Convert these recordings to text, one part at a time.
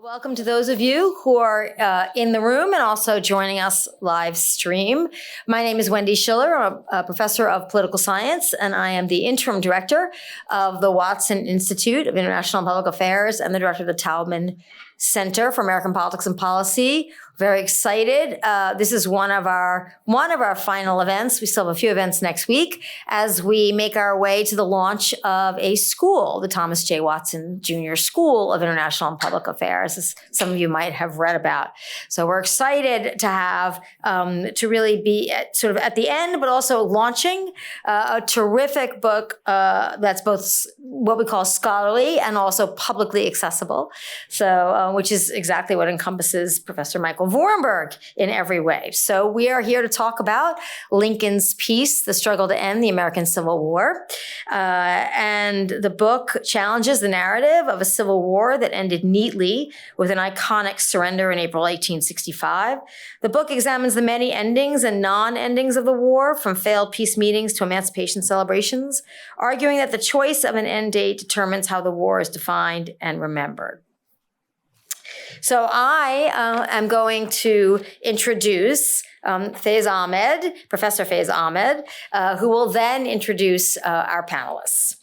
Welcome to those of you who are in the room and also joining us live stream. My name is Wendy Schiller. I'm a professor of political science, and I am the interim director of the Watson Institute of International and Public Affairs and the director of the Taubman Center for American Politics and Policy. Very excited. This is one of our final events. We still have a few events next week as we make our way to the launch of a school, the Thomas J. Watson Jr. School of International and Public Affairs, as some of you might have read about. So we're excited to have, to really be sort of at the end, but also launching a terrific book that's both what we call scholarly and also publicly accessible. So, which is exactly what encompasses Professor Michael Vorenberg in every way. So we are here to talk about Lincoln's Peace, the Struggle to End the American Civil War. And the book challenges the narrative of a civil war that ended neatly with an iconic surrender in April 1865. The book examines the many endings and non-endings of the war, from failed peace meetings to emancipation celebrations, arguing that the choice of an end date determines how the war is defined and remembered. So I am going to introduce Faiz Ahmed, Professor Faiz Ahmed, who will then introduce our panelists.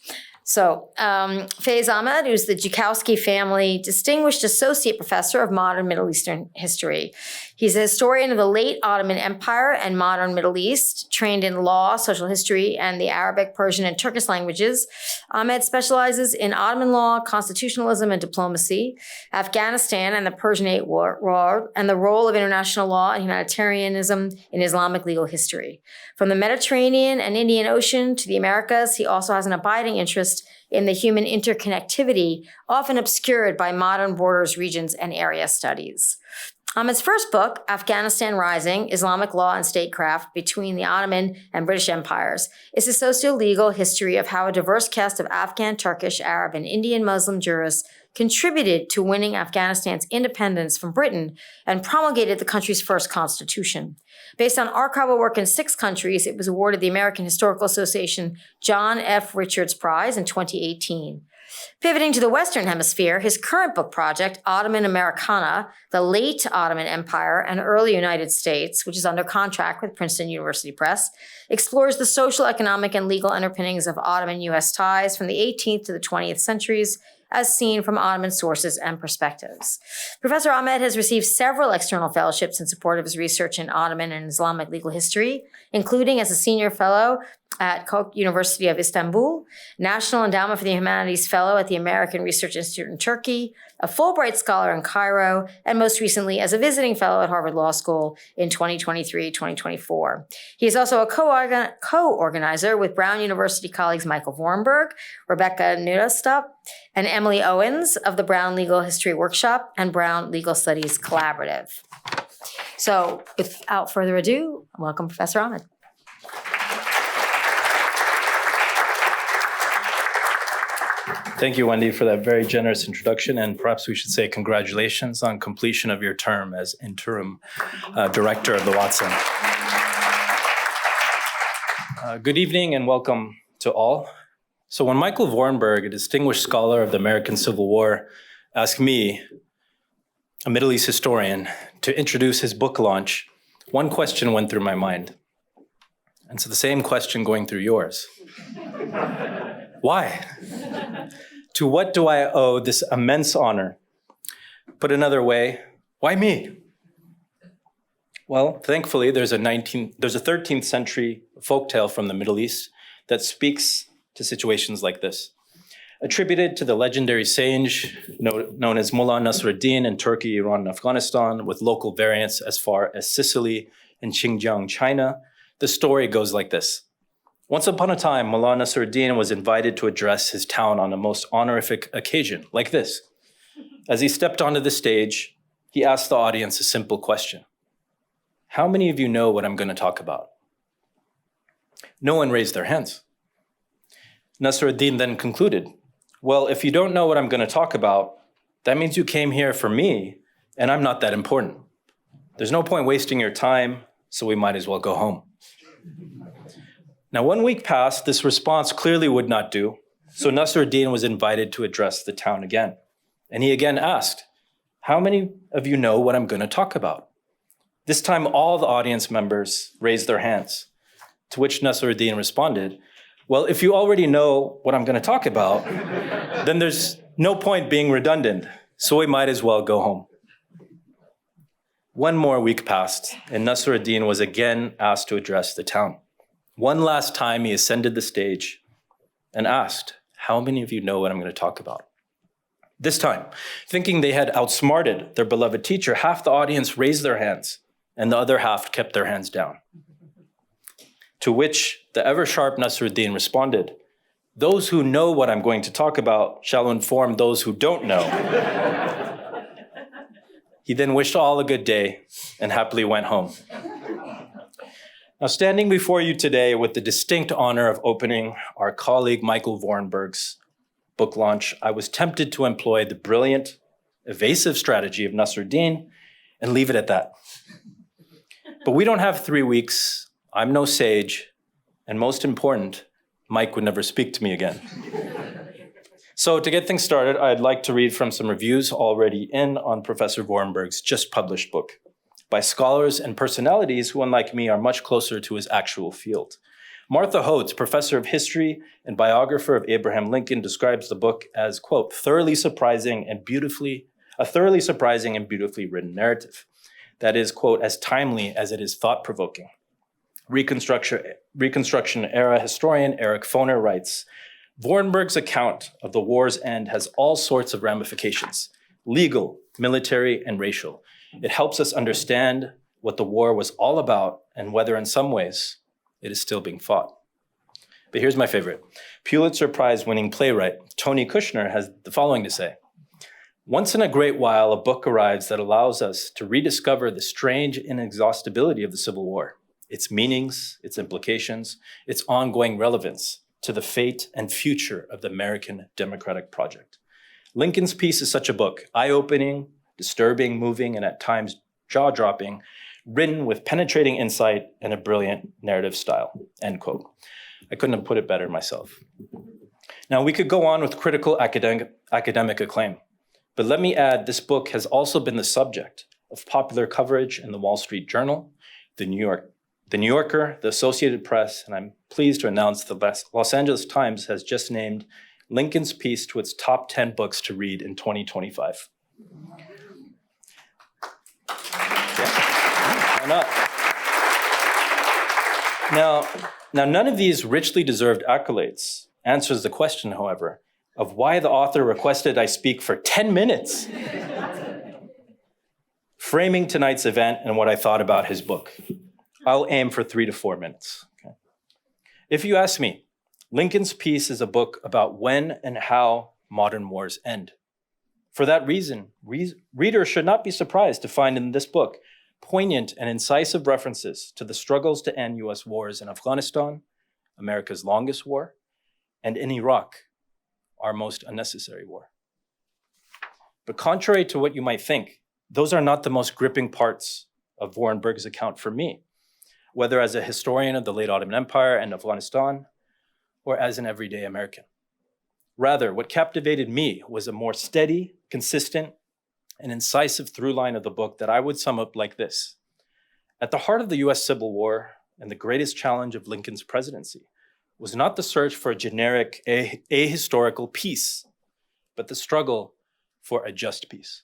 So Faiz Ahmed, who's the Joukowsky Family Distinguished Associate Professor of Modern Middle Eastern History. He's a historian of the late Ottoman Empire and modern Middle East, trained in law, social history, and the Arabic, Persian, and Turkish languages. Ahmed specializes in Ottoman law, constitutionalism, and diplomacy, Afghanistan and the Persianate War, and the role of international law and humanitarianism in Islamic legal history. From the Mediterranean and Indian Ocean to the Americas, he also has an abiding interest in the human interconnectivity, often obscured by modern borders, regions, and area studies. Ahmed's first book, Afghanistan Rising, Islamic Law and Statecraft Between the Ottoman and British Empires, is a socio-legal history of how a diverse cast of Afghan, Turkish, Arab, and Indian Muslim jurists contributed to winning Afghanistan's independence from Britain and promulgated the country's first constitution. Based on archival work in 6 countries, it was awarded the American Historical Association John F. Richards Prize in 2018. Pivoting to the Western Hemisphere, his current book project, Ottoman Americana, the Late Ottoman Empire and Early United States, which is under contract with Princeton University Press, explores the social, economic, and legal underpinnings of Ottoman-U.S. ties from the 18th to the 20th centuries, as seen from Ottoman sources and perspectives. Professor Ahmed has received several external fellowships in support of his research in Ottoman and Islamic legal history, including as a senior fellow at Koç University of Istanbul, National Endowment for the Humanities Fellow at the American Research Institute in Turkey, a Fulbright Scholar in Cairo, and most recently as a visiting fellow at Harvard Law School in 2023-2024. He is also a co-organizer with Brown University colleagues Michael Vorenberg, Rebecca Nudestop, and Emily Owens of the Brown Legal History Workshop and Brown Legal Studies Collaborative. So without further ado, welcome Professor Ahmed. Thank you, Wendy, for that very generous introduction, and perhaps we should say congratulations on completion of your term as interim director of the Watson. Good evening and welcome to all. So when Michael Vorenberg, a distinguished scholar of the American Civil War, asked me, a Middle East historian, to introduce his book launch, one question went through my mind. And so the same question going through yours. Why? To what do I owe this immense honor? Put another way, why me? Well, thankfully, there's a 13th century folktale from the Middle East that speaks to situations like this. Attributed to the legendary sage known as Mullah Nasruddin in Turkey, Iran, and Afghanistan, with local variants as far as Sicily and Xinjiang, China, the story goes like this. Once upon a time, Mullah Nasruddin was invited to address his town on a most honorific occasion, like this. As he stepped onto the stage, he asked the audience a simple question. How many of you know what I'm going to talk about? No one raised their hands. Nasruddin then concluded, well, if you don't know what I'm going to talk about, that means you came here for me, and I'm not that important. There's no point wasting your time, so we might as well go home. Now, 1 week passed, this response clearly would not do, so Nasruddin was invited to address the town again. And he again asked, how many of you know what I'm going to talk about? This time, all the audience members raised their hands, to which Nasruddin responded, well, if you already know what I'm going to talk about, then there's no point being redundant, so we might as well go home. One more week passed, and Nasruddin was again asked to address the town. One last time, he ascended the stage and asked, how many of you know what I'm going to talk about? This time, thinking they had outsmarted their beloved teacher, half the audience raised their hands, and the other half kept their hands down. To which the ever-sharp Nasruddin responded, those who know what I'm going to talk about shall inform those who don't know. He then wished all a good day and happily went home. Now, standing before you today with the distinct honor of opening our colleague Michael Vorenberg's book launch, I was tempted to employ the brilliant, evasive strategy of Nasruddin and leave it at that. But we don't have 3 weeks. I'm no sage, and most important, Mike would never speak to me again. So to get things started, I'd like to read from some reviews already in on Professor Vorenberg's just published book by scholars and personalities who, unlike me, are much closer to his actual field. Martha Hodes, professor of history and biographer of Abraham Lincoln, describes the book as, quote, a thoroughly surprising and beautifully written narrative. That is, quote, as timely as it is thought-provoking. Reconstruction-era historian Eric Foner writes, Vorenberg's account of the war's end has all sorts of ramifications, legal, military, and racial. It helps us understand what the war was all about and whether in some ways it is still being fought. But here's my favorite. Pulitzer Prize-winning playwright Tony Kushner has the following to say. Once in a great while, a book arrives that allows us to rediscover the strange inexhaustibility of the Civil War, its meanings, its implications, its ongoing relevance to the fate and future of the American democratic project. Lincoln's Peace is such a book, eye-opening, disturbing, moving, and at times jaw-dropping, written with penetrating insight and a brilliant narrative style, end quote. I couldn't have put it better myself. Now, we could go on with critical academic acclaim, but let me add, this book has also been the subject of popular coverage in the Wall Street Journal, the New Yorker, the Associated Press, and I'm pleased to announce the Los Angeles Times has just named Lincoln's Peace to its top 10 books to read in 2025. Why not? Now, none of these richly deserved accolades answers the question, however, of why the author requested I speak for 10 minutes, framing tonight's event and what I thought about his book. I'll aim for 3 to 4 minutes. Okay. If you ask me, Lincoln's Peace is a book about when and how modern wars end. For that reason, readers should not be surprised to find in this book poignant and incisive references to the struggles to end U.S. wars in Afghanistan, America's longest war, and in Iraq, our most unnecessary war. But contrary to what you might think, those are not the most gripping parts of Vorenberg's account for me, whether as a historian of the late Ottoman Empire and Afghanistan, or as an everyday American. Rather, what captivated me was a more steady, consistent, and incisive through line of the book that I would sum up like this. At the heart of the US Civil War and the greatest challenge of Lincoln's presidency was not the search for a generic ahistorical peace, but the struggle for a just peace.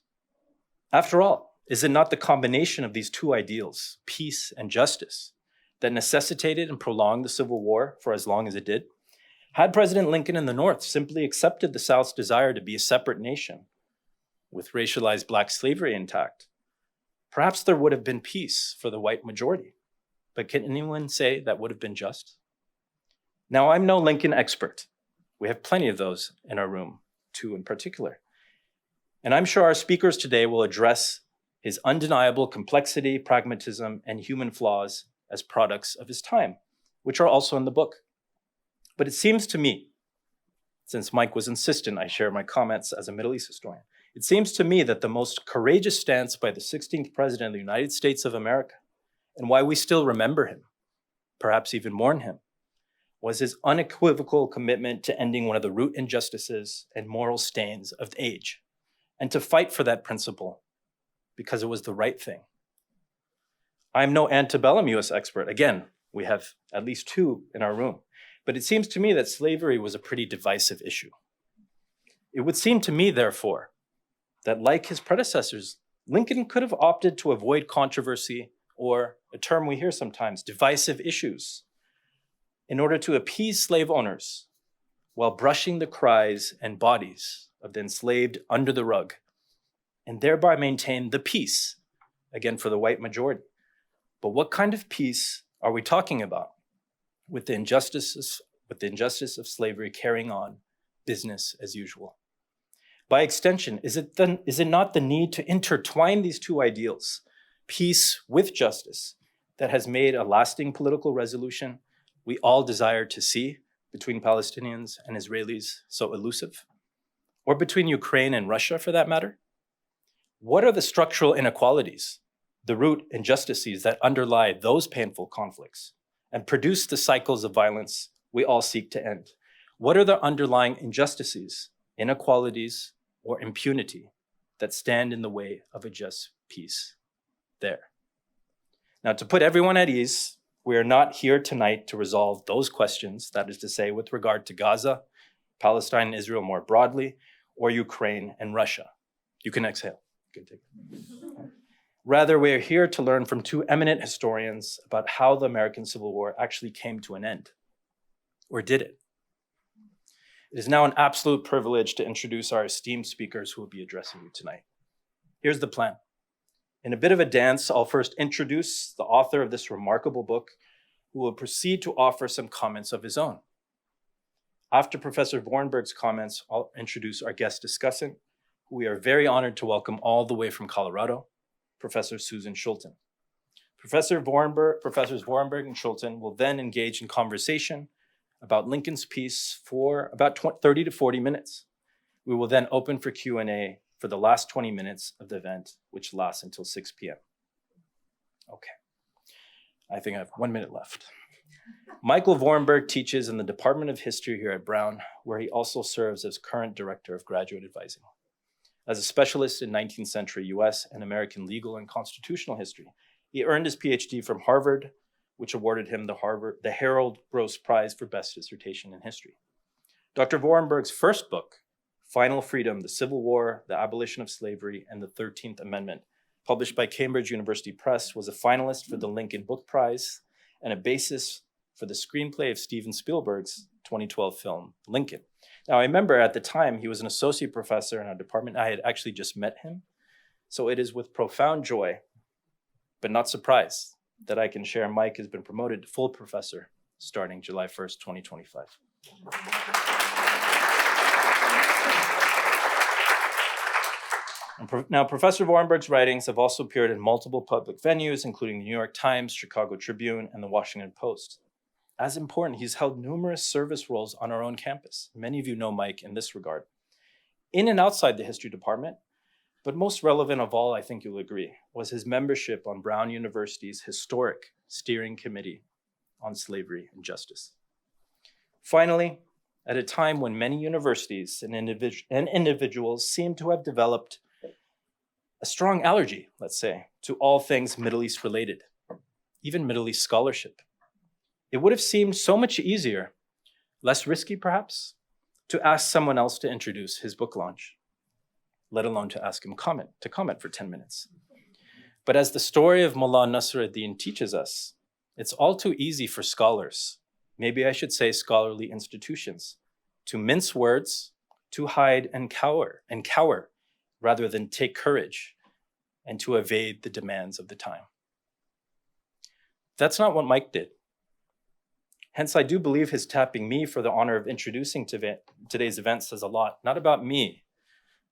After all, is it not the combination of these two ideals, peace and justice, that necessitated and prolonged the Civil War for as long as it did? Had President Lincoln in the North simply accepted the South's desire to be a separate nation, with racialized Black slavery intact, perhaps there would have been peace for the white majority. But can anyone say that would have been just? Now, I'm no Lincoln expert. We have plenty of those in our room, two in particular. And I'm sure our speakers today will address his undeniable complexity, pragmatism, and human flaws as products of his time, which are also in the book. But it seems to me, since Mike was insistent I share my comments as a Middle East historian, it seems to me that the most courageous stance by the 16th president of the United States of America, and why we still remember him, perhaps even mourn him, was his unequivocal commitment to ending one of the root injustices and moral stains of the age, and to fight for that principle because it was the right thing. I'm no antebellum US expert. Again, we have at least two in our room. But it seems to me that slavery was a pretty divisive issue. It would seem to me, therefore, that like his predecessors, Lincoln could have opted to avoid controversy, or a term we hear sometimes, divisive issues, in order to appease slave owners while brushing the cries and bodies of the enslaved under the rug, and thereby maintain the peace, again for the white majority. But what kind of peace are we talking about with the injustice of slavery carrying on business as usual? By extension, is it not the need to intertwine these two ideals, peace with justice, that has made a lasting political resolution we all desire to see between Palestinians and Israelis so elusive? Or between Ukraine and Russia, for that matter? What are the structural inequalities, the root injustices that underlie those painful conflicts and produce the cycles of violence we all seek to end? What are the underlying injustices, inequalities, or impunity that stand in the way of a just peace there? Now, to put everyone at ease, we are not here tonight to resolve those questions, that is to say, with regard to Gaza, Palestine and Israel more broadly, or Ukraine and Russia. You can exhale. You can take it. Rather, we are here to learn from two eminent historians about how the American Civil War actually came to an end. Or did it? It is now an absolute privilege to introduce our esteemed speakers who will be addressing you tonight. Here's the plan. In a bit of a dance, I'll first introduce the author of this remarkable book, who will proceed to offer some comments of his own. After Professor Vorenberg's comments, I'll introduce our guest discussant, who we are very honored to welcome all the way from Colorado, Professor Susan Schulten. Professors Vorenberg and Schulten will then engage in conversation about Lincoln's piece for about 30 to 40 minutes. We will then open for Q&A for the last 20 minutes of the event, which lasts until 6 p.m. Okay, I think I have 1 minute left. Michael Vorenberg teaches in the Department of History here at Brown, where he also serves as current director of graduate advising. As a specialist in 19th century US and American legal and constitutional history, he earned his PhD from Harvard, which awarded him the Harold Gross Prize for Best Dissertation in History. Dr. Vorenberg's first book, Final Freedom, The Civil War, the Abolition of Slavery, and the 13th Amendment, published by Cambridge University Press, was a finalist for the Lincoln Book Prize and a basis for the screenplay of Steven Spielberg's 2012 film, Lincoln. Now, I remember at the time he was an associate professor in our department. I had actually just met him. So it is with profound joy, but not surprise, that I can share Mike has been promoted to full professor starting July 1st, 2025. Now, Professor Vorenberg's writings have also appeared in multiple public venues, including the New York Times, Chicago Tribune, and the Washington Post. As important, he's held numerous service roles on our own campus. Many of you know Mike in this regard, in and outside the history department, but most relevant of all, I think you'll agree, was his membership on Brown University's historic steering committee on slavery and justice. Finally, at a time when many universities and individuals seem to have developed a strong allergy, let's say, to all things Middle East related, even Middle East scholarship, it would have seemed so much easier, less risky perhaps, to ask someone else to introduce his book launch, let alone to ask him to comment for 10 minutes. But as the story of Mullah Nasr ad-Din teaches us, it's all too easy for scholars, maybe I should say scholarly institutions, to mince words, to hide and cower, rather than take courage and to evade the demands of the time. That's not what Mike did. Hence, I do believe his tapping me for the honor of introducing today's event says a lot, not about me,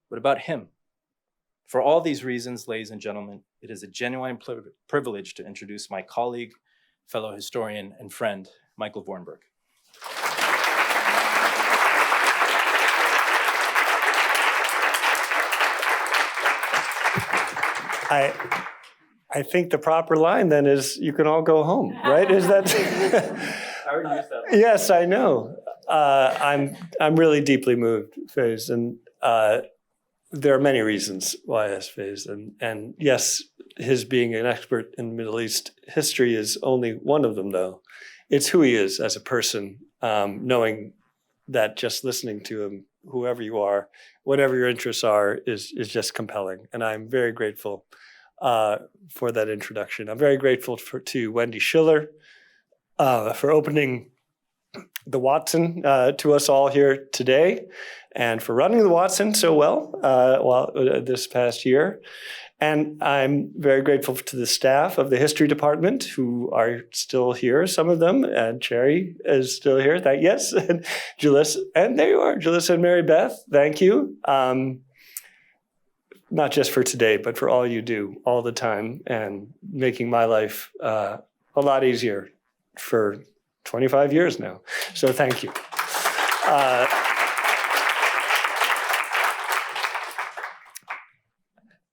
but about him. For all these reasons, ladies and gentlemen, it is a genuine privilege to introduce my colleague, fellow historian, and friend, Michael Vorenberg. I think the proper line then is, you can all go home, right? Is that? I already used that. Yes, I know. I'm really deeply moved, Faze, and there are many reasons why S phase, and yes, his being an expert in Middle East history is only one of them, though. It's who he is as a person, knowing that just listening to him, whoever you are, whatever your interests are, is just compelling. And I'm very grateful for that introduction. I'm very grateful to Wendy Schiller for opening the Watson to us all here today, and for running the Watson so well this past year. And I'm very grateful to the staff of the history department who are still here, some of them, and Cherry is still here. Yes, and Julissa, and there you are, Julissa and Mary Beth, thank you. Not just for today, but for all you do all the time and making my life a lot easier for 25 years now. So thank you.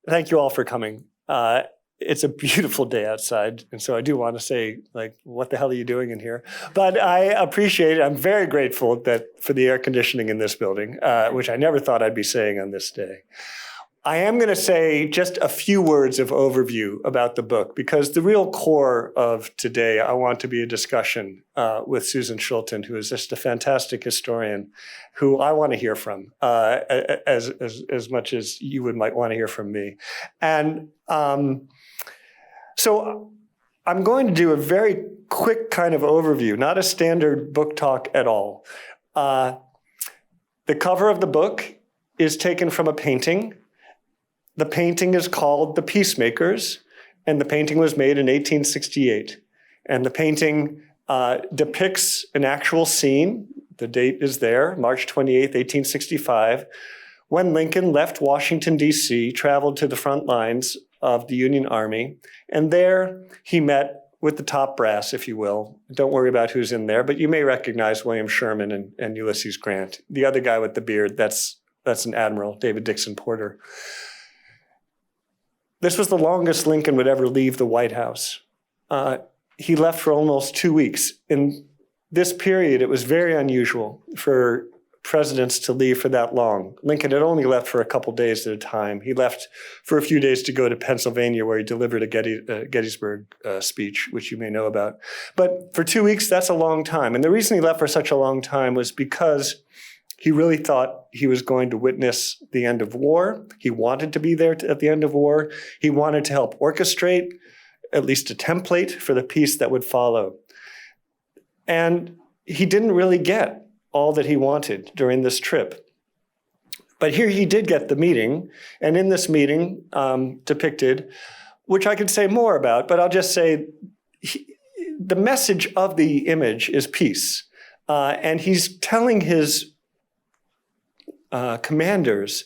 Thank you all for coming. It's a beautiful day outside, and so I do want to say, like, what the hell are you doing in here? But I appreciate it. I'm very grateful for the air conditioning in this building, which I never thought I'd be saying on this day. I am going to say just a few words of overview about the book, because the real core of today, I want to be a discussion with Susan Schulten, who is just a fantastic historian, who I want to hear from as much as you might want to hear from me. And so I'm going to do a very quick kind of overview, not a standard book talk at all. The cover of the book is taken from a painting. The painting is called The Peacemakers, and the painting was made in 1868. And the painting depicts an actual scene. The date is there, March 28th, 1865, when Lincoln left Washington, D.C., traveled to the front lines of the Union Army, and there he met with the top brass, if you will. Don't worry about who's in there, but you may recognize William Sherman and Ulysses Grant. The other guy with the beard, that's an admiral, David Dixon Porter. This was the longest Lincoln would ever leave the White House. He left for almost 2 weeks. In this period, it was very unusual for presidents to leave for that long. Lincoln had only left for a couple days at a time. He left for a few days to go to Pennsylvania, where he delivered a Gettysburg speech, which you may know about. But for 2 weeks, that's a long time. And the reason he left for such a long time was because he really thought he was going to witness the end of war. He wanted to be there at the end of war. He wanted to help orchestrate at least a template for the peace that would follow. And he didn't really get all that he wanted during this trip. But here he did get the meeting. And in this meeting depicted, which I could say more about, but I'll just say the message of the image is peace. And he's telling his commanders,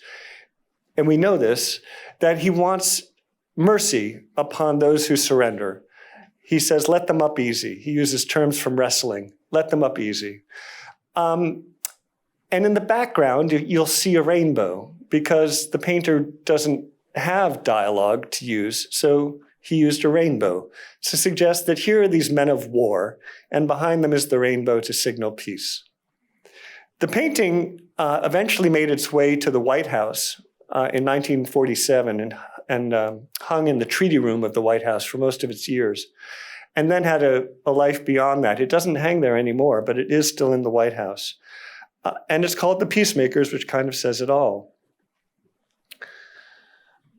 and we know this, that he wants mercy upon those who surrender. He says, let them up easy. He uses terms from wrestling, let them up easy. And in the background, you'll see a rainbow, because the painter doesn't have dialogue to use, so he used a rainbow to suggest that here are these men of war, and behind them is the rainbow to signal peace. The painting eventually made its way to the White House in 1947 and hung in the treaty room of the White House for most of its years, and then had a life beyond that. It doesn't hang there anymore, but it is still in the White House. And it's called The Peacemakers, which kind of says it all.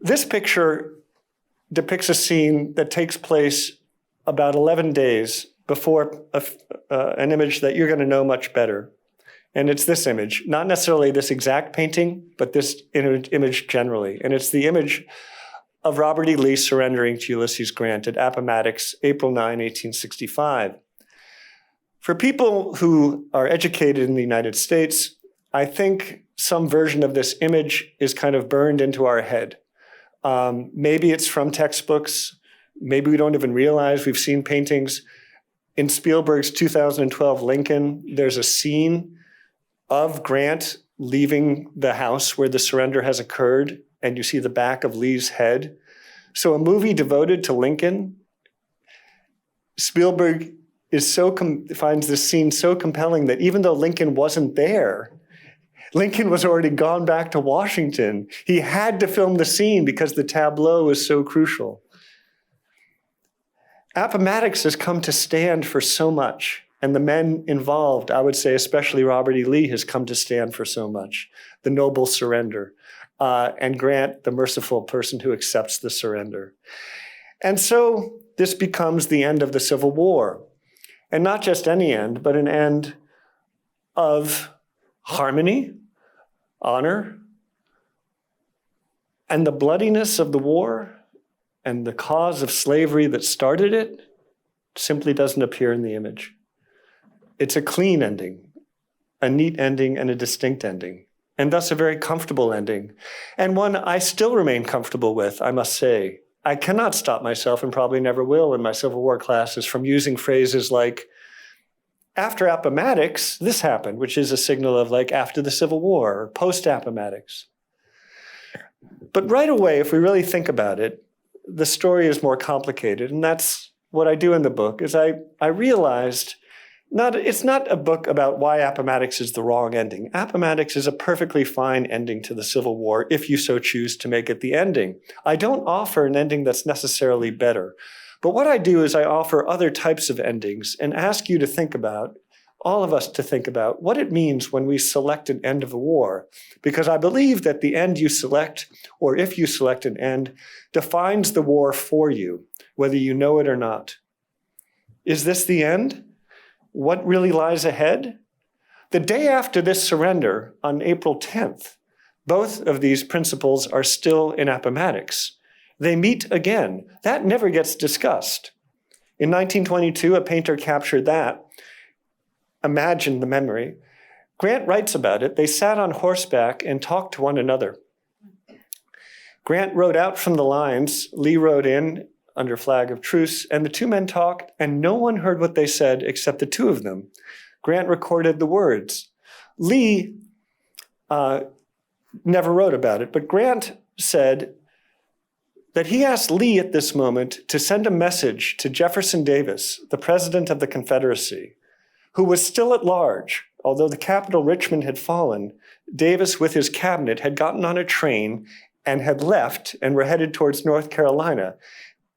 This picture depicts a scene that takes place about 11 days before an image that you're going to know much better. And it's this image, not necessarily this exact painting, but this image generally. And it's the image of Robert E. Lee surrendering to Ulysses Grant at Appomattox, April 9, 1865. For people who are educated in the United States, I think some version of this image is kind of burned into our head. Maybe it's from textbooks. Maybe we don't even realize we've seen paintings. In Spielberg's 2012 Lincoln, there's a scene of Grant leaving the house where the surrender has occurred, and you see the back of Lee's head. So a movie devoted to Lincoln, Spielberg finds this scene so compelling that even though Lincoln wasn't there, Lincoln was already gone back to Washington. He had to film the scene because the tableau was so crucial. Appomattox has come to stand for so much, and the men involved, I would say especially Robert E. Lee, has come to stand for so much. The noble surrender, and Grant, the merciful person who accepts the surrender. And so this becomes the end of the Civil War. And not just any end, but an end of harmony, honor, and the bloodiness of the war and the cause of slavery that started it simply doesn't appear in the image. It's a clean ending, a neat ending, and a distinct ending, and thus a very comfortable ending, and one I still remain comfortable with, I must say. I cannot stop myself, and probably never will in my Civil War classes, from using phrases like, after Appomattox, this happened, which is a signal of like after the Civil War, or post-Appomattox. But right away, if we really think about it, the story is more complicated, and that's what I do in the book, is I realized it's not a book about why Appomattox is the wrong ending. Appomattox is a perfectly fine ending to the Civil War if you so choose to make it the ending. I don't offer an ending that's necessarily better. But what I do is I offer other types of endings and ask you to think about, all of us to think about, what it means when we select an end of a war. Because I believe that the end you select, or if you select an end, defines the war for you, whether you know it or not. Is this the end? What really lies ahead? The day after this surrender, on April 10th, both of these principles are still in Appomattox. They meet again. That never gets discussed. In 1922, a painter captured that. Imagine the memory. Grant writes about it. They sat on horseback and talked to one another. Grant wrote out from the lines, Lee wrote in under flag of truce, and the two men talked, and no one heard what they said except the two of them. Grant recorded the words. Lee never wrote about it, but Grant said that he asked Lee at this moment to send a message to Jefferson Davis, the president of the Confederacy, who was still at large. Although the capital, Richmond, had fallen, Davis, with his cabinet, had gotten on a train and had left and were headed towards North Carolina.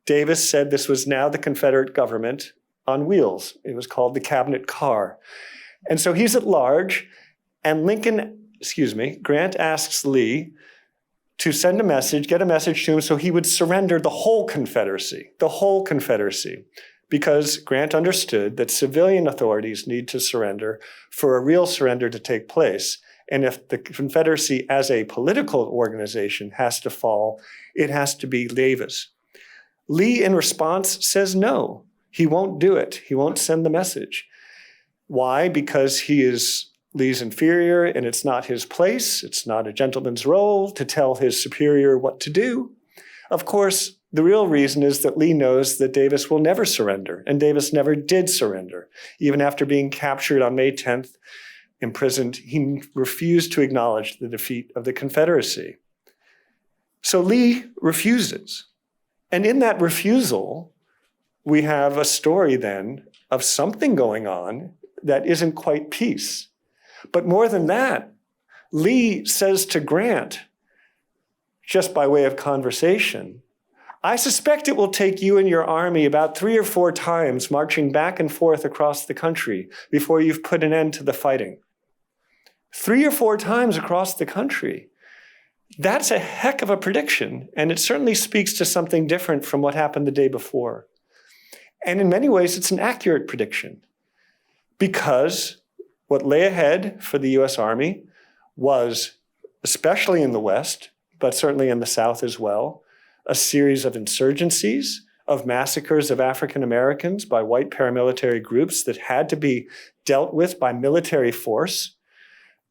Davis said this was now the Confederate government on wheels. It was called the cabinet car. And so he's at large, and Grant asks Lee to send a message, get a message to him so he would surrender the whole Confederacy, because Grant understood that civilian authorities need to surrender for a real surrender to take place. And if the Confederacy as a political organization has to fall, it has to be Davis. Lee, in response, says no, he won't do it. He won't send the message. Why? Because he is Lee's inferior, and it's not his place, it's not a gentleman's role to tell his superior what to do. Of course, the real reason is that Lee knows that Davis will never surrender, and Davis never did surrender. Even after being captured on May 10th, imprisoned, he refused to acknowledge the defeat of the Confederacy. So Lee refuses. And in that refusal, we have a story then of something going on that isn't quite peace. But more than that, Lee says to Grant, just by way of conversation, I suspect it will take you and your army about 3 or 4 times marching back and forth across the country before you've put an end to the fighting. 3 or 4 times across the country. That's a heck of a prediction, and it certainly speaks to something different from what happened the day before. And in many ways, it's an accurate prediction, because what lay ahead for the US Army was, especially in the West, but certainly in the South as well, a series of insurgencies, of massacres of African Americans by white paramilitary groups that had to be dealt with by military force.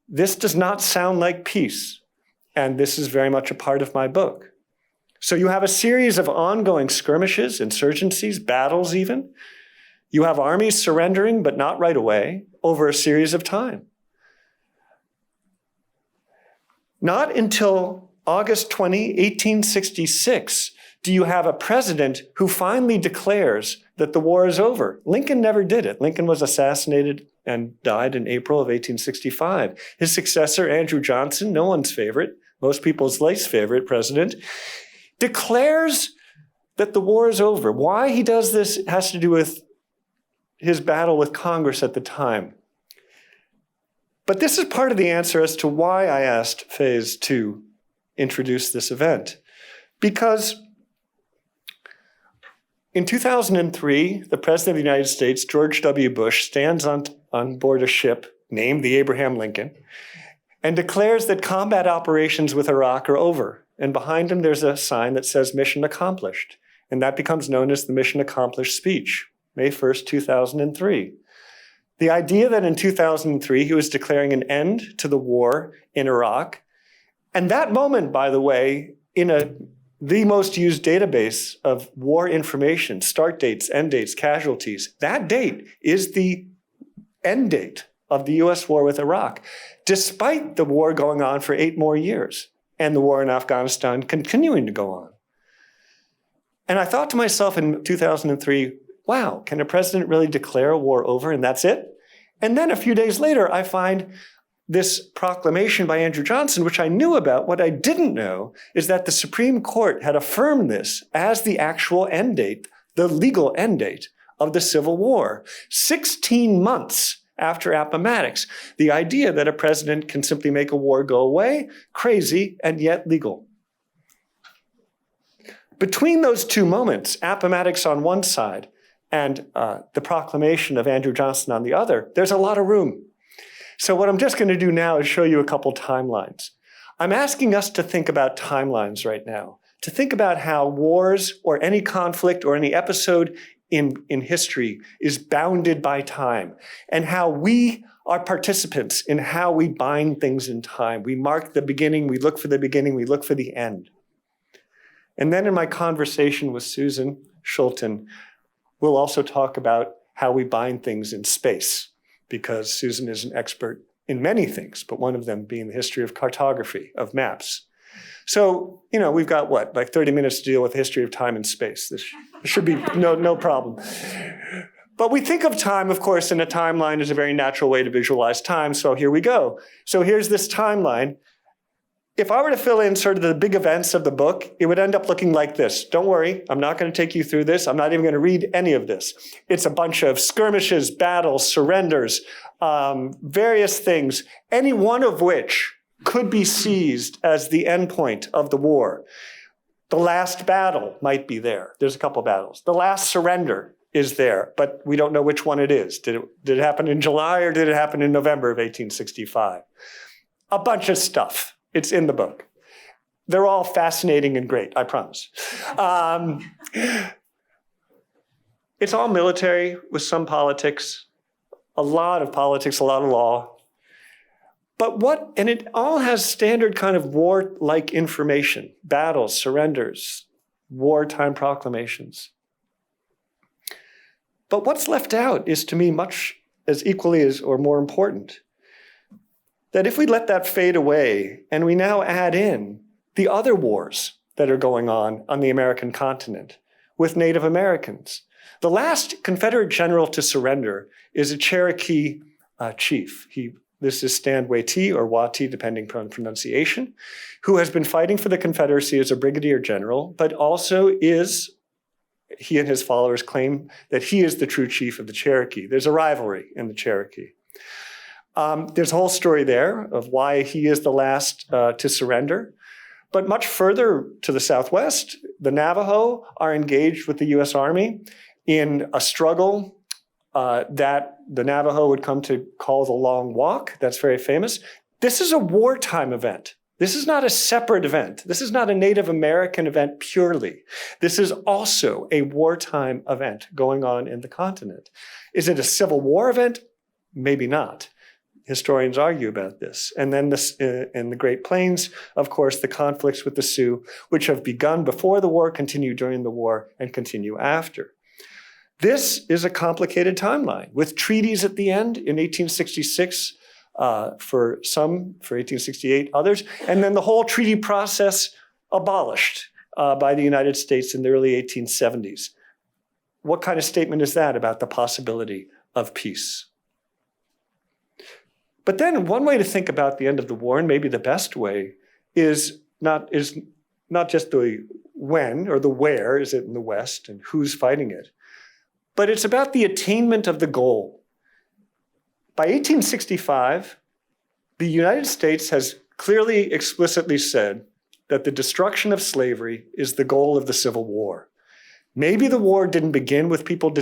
This does not sound like peace, and this is very much a part of my book. So you have a series of ongoing skirmishes, insurgencies, battles even. You have armies surrendering, but not right away, over a series of time. Not until August 20, 1866, do you have a president who finally declares that the war is over. Lincoln never did it. Lincoln was assassinated and died in April of 1865. His successor, Andrew Johnson, no one's favorite, most people's least favorite president, declares that the war is over. Why he does this has to do with his battle with Congress at the time. But this is part of the answer as to why I asked Faze to introduce this event. Because in 2003, the President of the United States, George W. Bush, stands on board a ship named the Abraham Lincoln and declares that combat operations with Iraq are over. And behind him, there's a sign that says mission accomplished. And that becomes known as the mission accomplished speech, May 1st, 2003. The idea that in 2003, he was declaring an end to the war in Iraq. And that moment, by the way, in the most used database of war information, start dates, end dates, casualties, that date is the end date of the US war with Iraq, despite the war going on for 8 more years and the war in Afghanistan continuing to go on. And I thought to myself in 2003, wow, can a president really declare a war over and that's it? And then a few days later, I find this proclamation by Andrew Johnson, which I knew about. What I didn't know is that the Supreme Court had affirmed this as the actual end date, the legal end date of the Civil War, 16 months after Appomattox. The idea that a president can simply make a war go away, crazy and yet legal. Between those two moments, Appomattox on one side and the proclamation of Andrew Johnson on the other, there's a lot of room. So what I'm just going to do now is show you a couple timelines. I'm asking us to think about timelines right now, to think about how wars or any conflict or any episode in history is bounded by time, and how we are participants in how we bind things in time. We mark the beginning, we look for the beginning, we look for the end. And then in my conversation with Susan Schulten, we'll also talk about how we bind things in space, because Susan is an expert in many things, but one of them being the history of cartography, of maps. So, we've got like 30 minutes to deal with the history of time and space. This should be no problem. But we think of time, of course, in a timeline as a very natural way to visualize time. So here we go. So here's this timeline. If I were to fill in sort of the big events of the book, it would end up looking like this. Don't worry, I'm not going to take you through this. I'm not even going to read any of this. It's a bunch of skirmishes, battles, surrenders, various things, any one of which could be seized as the endpoint of the war. The last battle might be there. There's a couple battles. The last surrender is there, but we don't know which one it is. Did it happen in July or did it happen in November of 1865? A bunch of stuff. It's in the book. They're all fascinating and great, I promise. It's all military with some politics, a lot of politics, a lot of law. And it all has standard kind of war-like information, battles, surrenders, wartime proclamations. But what's left out is, to me, much as equally as or more important. That if we let that fade away and we now add in the other wars that are going on the American continent with Native Americans. The last Confederate general to surrender is a Cherokee chief. This is Stand Watie or Watie, depending on pronunciation, who has been fighting for the Confederacy as a brigadier general, but also he and his followers claim that he is the true chief of the Cherokee. There's a rivalry in the Cherokee. There's a whole story there of why he is the last to surrender. But much further to the southwest, the Navajo are engaged with the US Army in a struggle that the Navajo would come to call the Long Walk. That's very famous. This is a wartime event. This is not a separate event. This is not a Native American event purely. This is also a wartime event going on in the continent. Is it a Civil War event? Maybe not. Historians argue about this. And then in the Great Plains, of course, the conflicts with the Sioux, which have begun before the war, continue during the war, and continue after. This is a complicated timeline with treaties at the end in 1866 for some, for 1868, others, and then the whole treaty process abolished by the United States in the early 1870s. What kind of statement is that about the possibility of peace? But then one way to think about the end of the war, and maybe the best way, is not just the when or the where, is it in the West, and who's fighting it, but it's about the attainment of the goal. By 1865, the United States has clearly, explicitly said that the destruction of slavery is the goal of the Civil War. Maybe the war didn't begin with people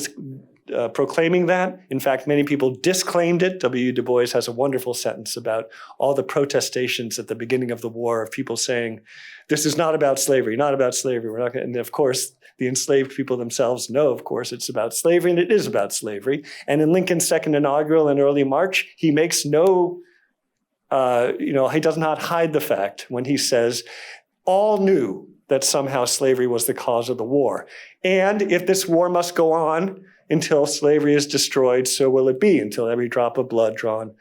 proclaiming that. In fact, many people disclaimed it. W. Du Bois has a wonderful sentence about all the protestations at the beginning of the war of people saying, this is not about slavery, not about slavery. We're not gonna, and of course, the enslaved people themselves know, of course, it's about slavery, and it is about slavery. And in Lincoln's second inaugural in early March, he makes no, he does not hide the fact when he says, all knew that somehow slavery was the cause of the war. And if this war must go on until slavery is destroyed, so will it be, until every drop of blood drawn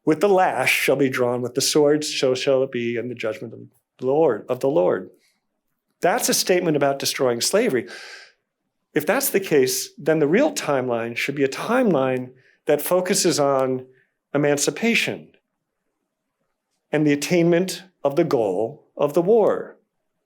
with the lash shall be drawn with the sword, so shall it be in the judgment of the Lord. That's a statement about destroying slavery. If that's the case, then the real timeline should be a timeline that focuses on emancipation and the attainment of the goal of the war.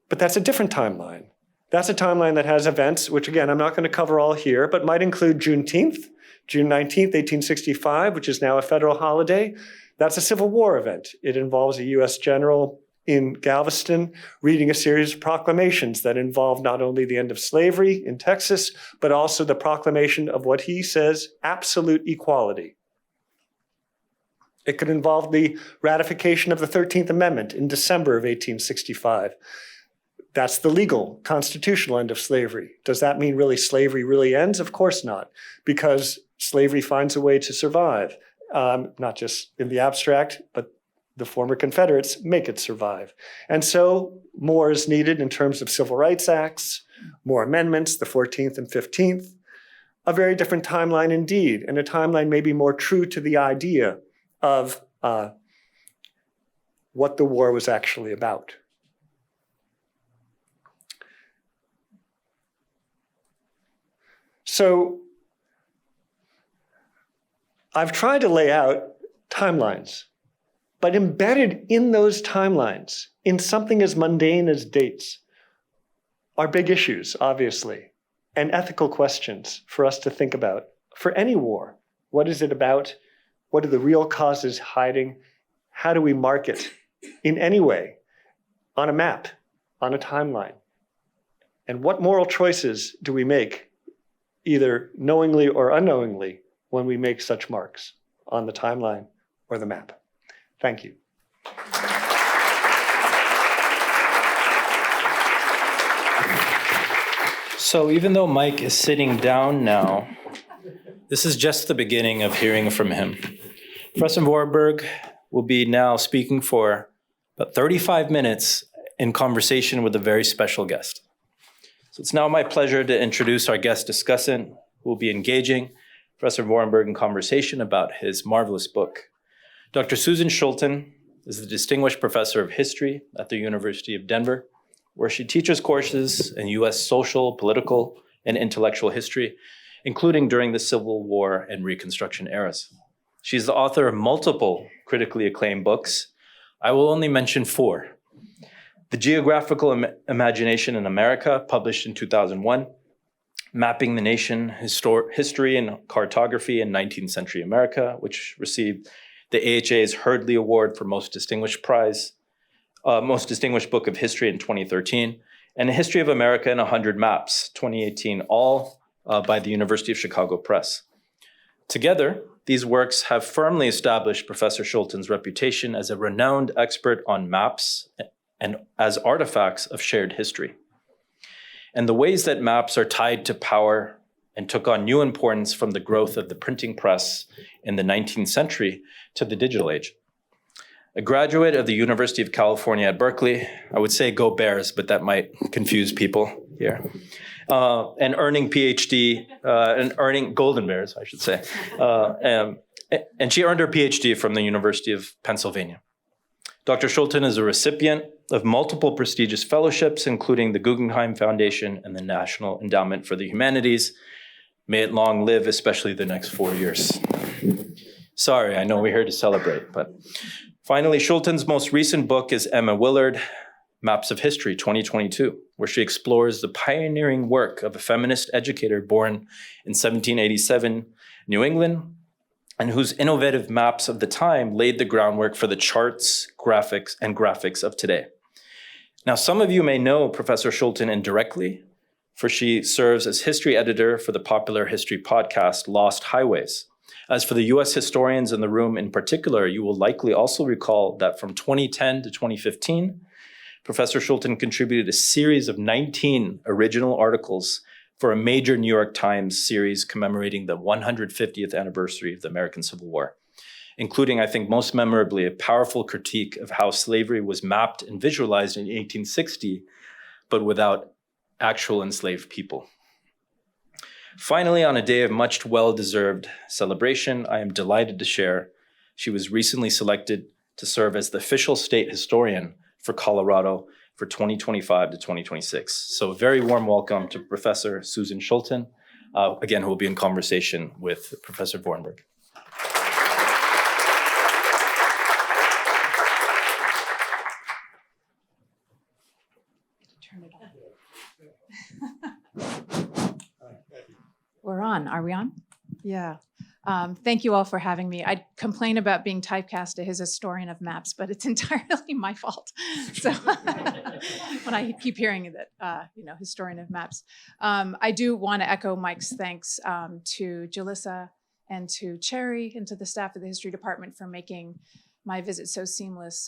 But that's a different timeline. That's a timeline that has events, which again, I'm not going to cover all here, but might include Juneteenth, June 19th, 1865, which is now a federal holiday. That's a Civil War event. It involves a US general in Galveston reading a series of proclamations that involve not only the end of slavery in Texas, but also the proclamation of what he says, absolute equality. It could involve the ratification of the 13th Amendment in December of 1865. That's the legal, constitutional end of slavery. Does that mean really slavery really ends? Of course not, because slavery finds a way to survive, not just in the abstract, but the former Confederates make it survive. And so more is needed in terms of civil rights acts, more amendments, the 14th and 15th, a very different timeline indeed, and a timeline maybe more true to the idea of what the war was actually about. So I've tried to lay out timelines, but embedded in those timelines, in something as mundane as dates, are big issues, obviously, and ethical questions for us to think about for any war. What is it about? What are the real causes hiding? How do we mark it in any way, on a map, on a timeline? And what moral choices do we make, either knowingly or unknowingly, when we make such marks on the timeline or the map? Thank you. So even though Mike is sitting down now, this is just the beginning of hearing from him. Professor Vorenberg will be now speaking for about 35 minutes in conversation with a very special guest. So it's now my pleasure to introduce our guest discussant, who will be engaging Professor Vorenberg in conversation about his marvelous book. Dr. Susan Schulten is the Distinguished Professor of History at the University of Denver, where she teaches courses in U.S. social, political, and intellectual history, including during the Civil War and Reconstruction eras. She's the author of multiple critically acclaimed books. I will only mention 4. The Geographical Imagination in America, published in 2001, Mapping the Nation, History and Cartography in 19th-Century America, which received the AHA's Hurdley Award for Most Distinguished Book of History in 2013, and A History of America in 100 Maps, 2018, all by the University of Chicago Press. Together, these works have firmly established Professor Schulten's reputation as a renowned expert on maps and as artifacts of shared history, and the ways that maps are tied to power and took on new importance from the growth of the printing press in the 19th century to the digital age. A graduate of the University of California at Berkeley, I would say go Bears, but that might confuse people here, and earning PhD, and earning Golden Bears, I should say. And she earned her PhD from the University of Pennsylvania. Dr. Schulten is a recipient of multiple prestigious fellowships, including the Guggenheim Foundation and the National Endowment for the Humanities. May it long live, especially the next 4 years. Sorry, I know we're here to celebrate, but finally, Schulten's most recent book is Emma Willard, Maps of History 2022, where she explores the pioneering work of a feminist educator born in 1787, New England, and whose innovative maps of the time laid the groundwork for the charts, graphics of today. Now, some of you may know Professor Schulten indirectly, for she serves as history editor for the popular history podcast Lost Highways. As for the US historians in the room in particular, you will likely also recall that from 2010 to 2015, Professor Schulten contributed a series of 19 original articles for a major New York Times series commemorating the 150th anniversary of the American Civil War, including, I think most memorably, a powerful critique of how slavery was mapped and visualized in 1860, but without actual enslaved people. Finally, on a day of much well-deserved celebration, I am delighted to share she was recently selected to serve as the official state historian for Colorado for 2025 to 2026. So a very warm welcome to Professor Susan Schulten, again, who will be in conversation with Professor Vorenberg. Turn it on. We're on. Are we on? Yeah. Thank you all for having me. I complain about being typecast as historian of maps, but it's entirely my fault. So when I keep hearing that, historian of maps, I do want to echo Mike's thanks to Jalissa and to Cherry and to the staff of the history department for making my visit so seamless.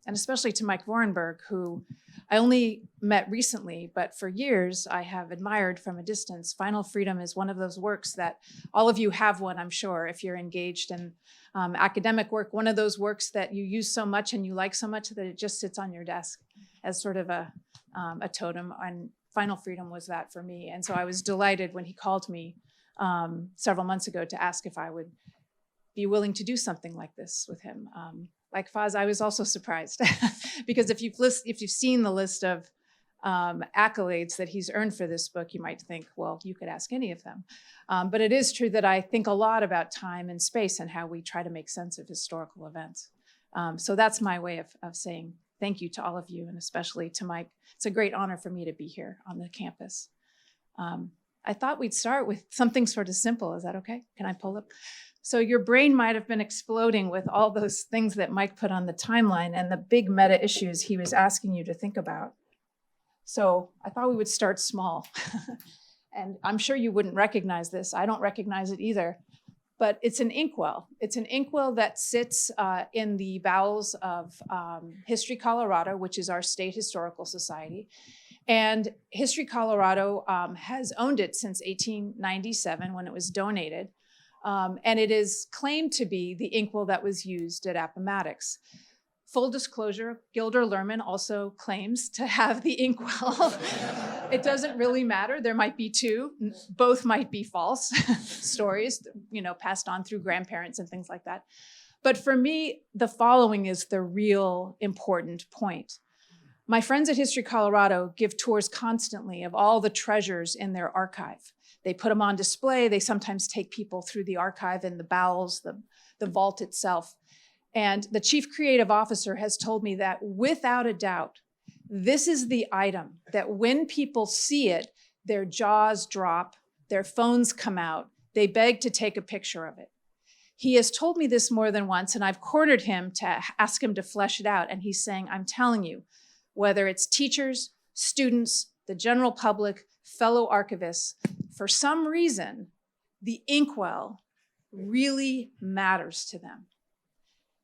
And especially to Mike Vorenberg, who I only met recently, but for years I have admired from a distance. Final Freedom is one of those works that all of you have one, I'm sure, if you're engaged in academic work, one of those works that you use so much and you like so much that it just sits on your desk as sort of a totem. And Final Freedom was that for me. And so I was delighted when he called me several months ago to ask if I would be willing to do something like this with him. Like Faz, I was also surprised because if you've seen the list of accolades that he's earned for this book, you might think, well, you could ask any of them. But it is true that I think a lot about time and space and how we try to make sense of historical events. So that's my way of saying thank you to all of you, and especially to Mike. It's a great honor for me to be here on the campus. I thought we'd start with something sort of simple. Is that okay? Can I pull up? So your brain might have been exploding with all those things that Mike put on the timeline and the big meta issues he was asking you to think about. So I thought we would start small. And I'm sure you wouldn't recognize this. I don't recognize it either. But it's an inkwell. It's an inkwell that sits in the bowels of History Colorado, which is our state historical society. And History Colorado has owned it since 1897 when it was donated. And it is claimed to be the inkwell that was used at Appomattox. Full disclosure, Gilder Lerman also claims to have the inkwell. It doesn't really matter. There might be two. Both might be false stories, passed on through grandparents and things like that. But for me, the following is the real important point. My friends at History Colorado give tours constantly of all the treasures in their archive. They put them on display. They sometimes take people through the archive and the bowels, the vault itself. And the chief creative officer has told me that without a doubt, this is the item that when people see it, their jaws drop, their phones come out, they beg to take a picture of it. He has told me this more than once, and I've cornered him to ask him to flesh it out. And he's saying, I'm telling you, whether it's teachers, students, the general public, fellow archivists, for some reason, the inkwell really matters to them.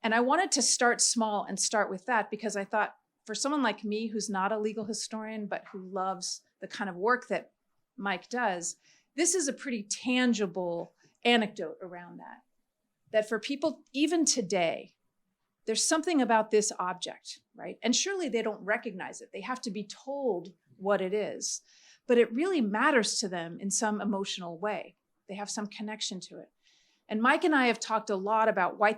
And I wanted to start small and start with that because I thought for someone like me who's not a legal historian, but who loves the kind of work that Mike does, this is a pretty tangible anecdote around that. That for people, even today, there's something about this object, right? And surely they don't recognize it. They have to be told what it is. But it really matters to them in some emotional way. They have some connection to it. And Mike and I have talked a lot about why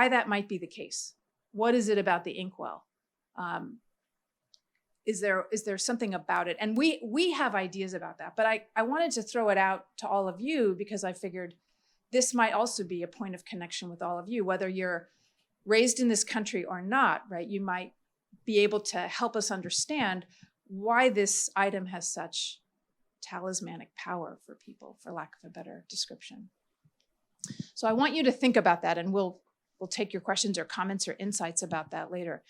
that might be the case. What is it about the inkwell? Is there something about it? And we have ideas about that, but I wanted to throw it out to all of you because I figured this might also be a point of connection with all of you, whether you're raised in this country or not, right? You might be able to help us understand why this item has such talismanic power for people, for lack of a better description. So I want you to think about that, and we'll take your questions or comments or insights about that later.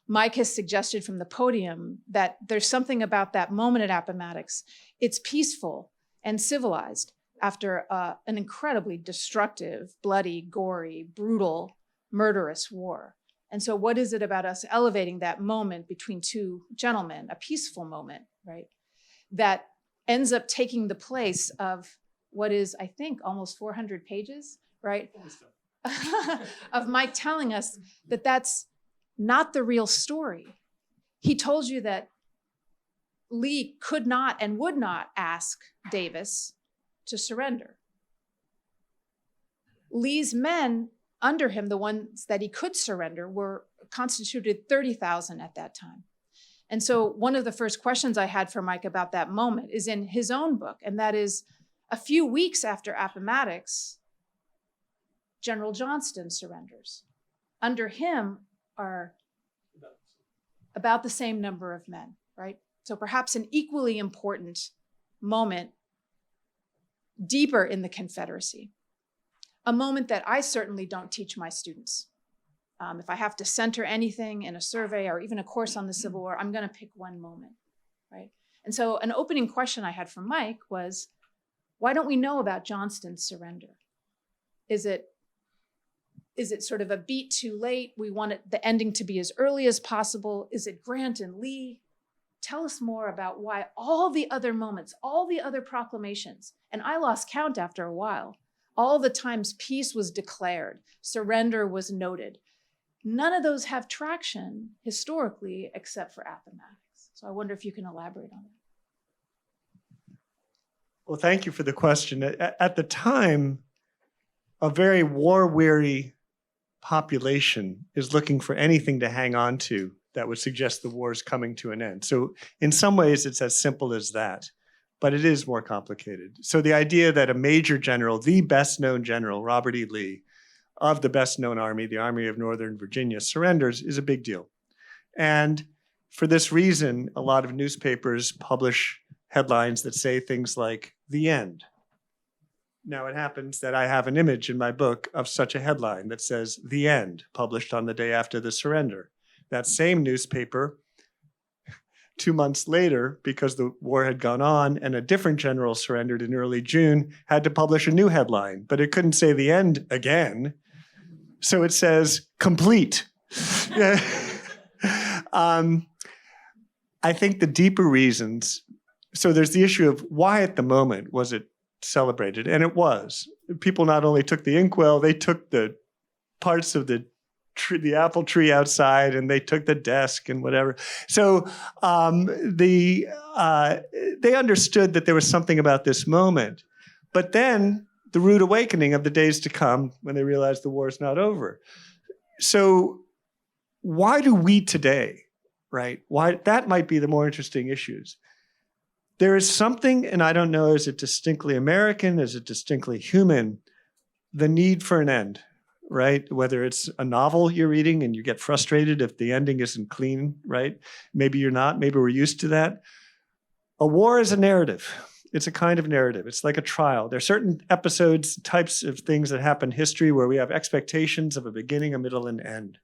Mike has suggested from the podium that there's something about that moment at Appomattox. It's peaceful and civilized after an incredibly destructive, bloody, gory, brutal, murderous war. And so what is it about us elevating that moment between two gentlemen, a peaceful moment, right, that ends up taking the place of what is, I think, almost 400 pages, right, of Mike telling us that that's not the real story. He told you that Lee could not and would not ask Davis to surrender. Lee's men under him, the ones that he could surrender, were constituted 30,000 at that time. And so one of the first questions I had for Mike about that moment is in his own book, and that is, a few weeks after Appomattox, General Johnston surrenders. Under him are about the same number of men, right? So perhaps an equally important moment deeper in the Confederacy. A moment that I certainly don't teach my students. If I have to center anything in a survey or even a course on the Civil War, I'm going to pick one moment, right? And so an opening question I had for Mike was, why don't we know about Johnston's surrender? Is it sort of a beat too late? We want the ending to be as early as possible. Is it Grant and Lee? Tell us more about why all the other moments, all the other proclamations, and I lost count after a while, all the times peace was declared, surrender was noted. None of those have traction historically except for Appomattox. So I wonder if you can elaborate on that. Well, thank you for the question. At the time, a very war-weary population is looking for anything to hang on to that would suggest the war is coming to an end. So in some ways, it's as simple as that, but it is more complicated. So the idea that a major general, the best-known general, Robert E. Lee, of the best-known army, the Army of Northern Virginia, surrenders is a big deal. And for this reason, a lot of newspapers publish headlines that say things like, "The end." Now it happens that I have an image in my book of such a headline that says, "The end," published on the day after the surrender. That same newspaper, 2 months later, because the war had gone on and a different general surrendered in early June, had to publish a new headline, but it couldn't say "the end" again. So it says "complete." I think the deeper reasons, so there's the issue of why at the moment was it celebrated, and it was. People not only took the inkwell, they took the parts of the apple tree outside, and they took the desk and whatever. So they understood that there was something about this moment. But then the rude awakening of the days to come when they realized the war is not over. So why do we today, right? Why that might be the more interesting issues. There is something, and I don't know, is it distinctly American? Is it distinctly human? The need for an end, right? Whether it's a novel you're reading and you get frustrated if the ending isn't clean, right? Maybe you're not, maybe we're used to that. A war is a narrative. It's a kind of narrative. It's like a trial. There are certain episodes, types of things that happen in history where we have expectations of a beginning, a middle, and end.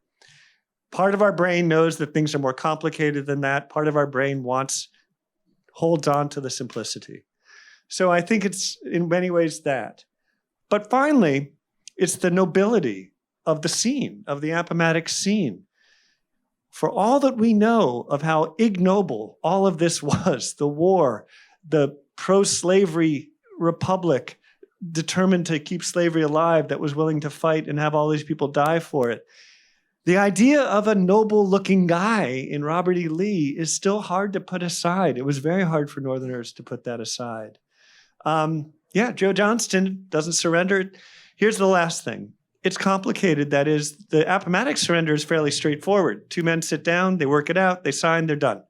Part of our brain knows that things are more complicated than that. Part of our brain holds on to the simplicity. So I think it's in many ways that. But finally, it's the nobility of the scene, of the Appomattox scene. For all that we know of how ignoble all of this was, the war, the pro-slavery republic determined to keep slavery alive that was willing to fight and have all these people die for it, the idea of a noble-looking guy in Robert E. Lee is still hard to put aside. It was very hard for Northerners to put that aside. Joe Johnston doesn't surrender. Here's the last thing. It's complicated. That is, the Appomattox surrender is fairly straightforward. Two men sit down, they work it out, they sign, they're done.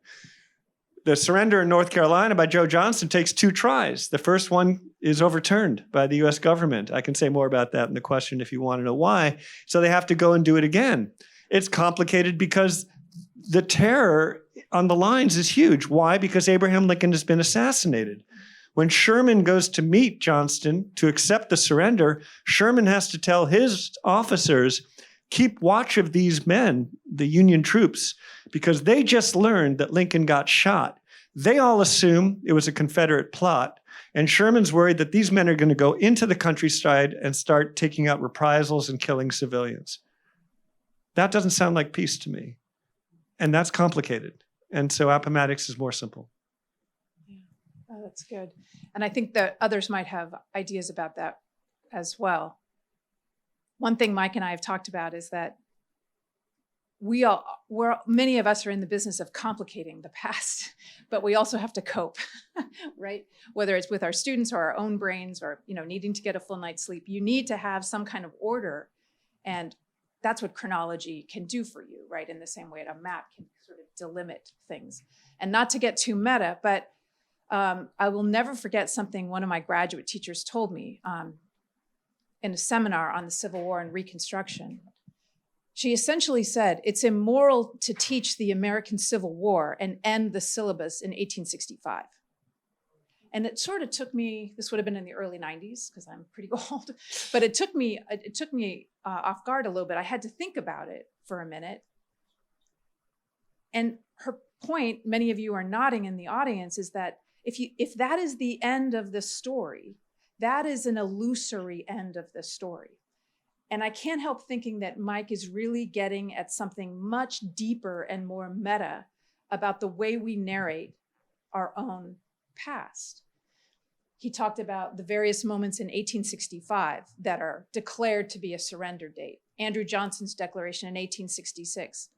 The surrender in North Carolina by Joe Johnston takes 2 tries. The first one is overturned by the US government. I can say more about that in the question if you want to know why. So they have to go and do it again. It's complicated because the terror on the lines is huge. Why? Because Abraham Lincoln has been assassinated. When Sherman goes to meet Johnston to accept the surrender, Sherman has to tell his officers, keep watch of these men, the Union troops, because they just learned that Lincoln got shot. They all assume it was a Confederate plot, and Sherman's worried that these men are going to go into the countryside and start taking out reprisals and killing civilians. That doesn't sound like peace to me. And that's complicated. And so Appomattox is more simple. Oh, that's good. And I think that others might have ideas about that as well. One thing Mike and I have talked about is that many of us are in the business of complicating the past, but we also have to cope, right? Whether it's with our students or our own brains or, needing to get a full night's sleep, you need to have some kind of order. And that's what chronology can do for you, right? In the same way a map can sort of delimit things. And not to get too meta, but I will never forget something one of my graduate teachers told me in a seminar on the Civil War and Reconstruction. She essentially said, it's immoral to teach the American Civil War and end the syllabus in 1865. And it sort of took me, this would have been in the early 90s, because I'm pretty old, but it took me off guard a little bit. I had to think about it for a minute. And her point, many of you are nodding in the audience, is that if that is the end of the story, that is an illusory end of the story. And I can't help thinking that Mike is really getting at something much deeper and more meta about the way we narrate our own past. He talked about the various moments in 1865 that are declared to be a surrender date. Andrew Johnson's declaration in 1866.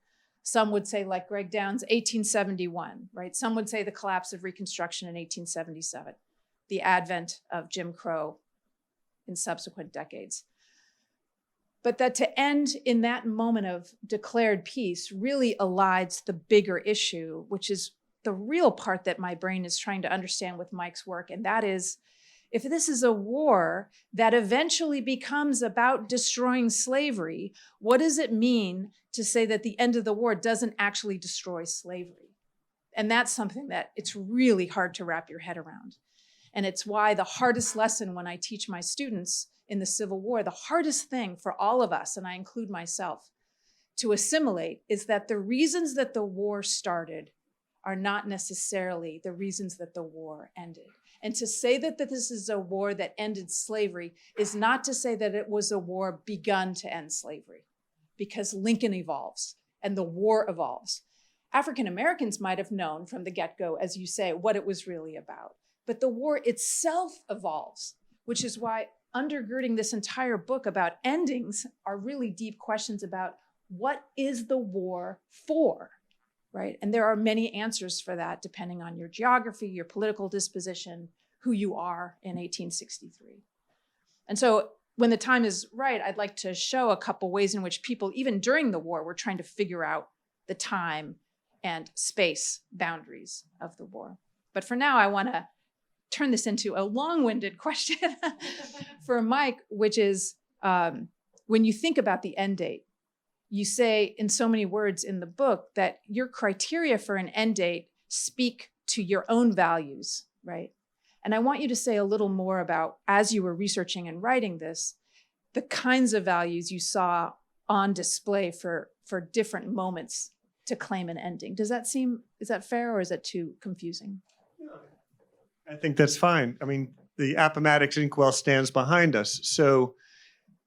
Some would say, like Greg Downs, 1871, right? Some would say the collapse of Reconstruction in 1877, the advent of Jim Crow in subsequent decades. But that to end in that moment of declared peace really elides the bigger issue, which is the real part that my brain is trying to understand with Mike's work. And that is, if this is a war that eventually becomes about destroying slavery, what does it mean to say that the end of the war doesn't actually destroy slavery? And that's something that it's really hard to wrap your head around. And it's why the hardest lesson when I teach my students in the Civil War, the hardest thing for all of us, and I include myself, to assimilate is that the reasons that the war started are not necessarily the reasons that the war ended. And to say that this is a war that ended slavery is not to say that it was a war begun to end slavery, because Lincoln evolves and the war evolves. African Americans might have known from the get-go, as you say, what it was really about. But the war itself evolves, which is why undergirding this entire book about endings are really deep questions about what is the war for, right? And there are many answers for that depending on your geography, your political disposition, who you are in 1863. And so when the time is right, I'd like to show a couple ways in which people, even during the war, were trying to figure out the time and space boundaries of the war. But for now, I want to turn this into a long-winded question for Mike, which is when you think about the end date, you say in so many words in the book that your criteria for an end date speak to your own values, right? And I want you to say a little more about, as you were researching and writing this, the kinds of values you saw on display for different moments to claim an ending. Is that fair, or is that too confusing? I think that's fine. I mean, the Appomattox Inkwell stands behind us. So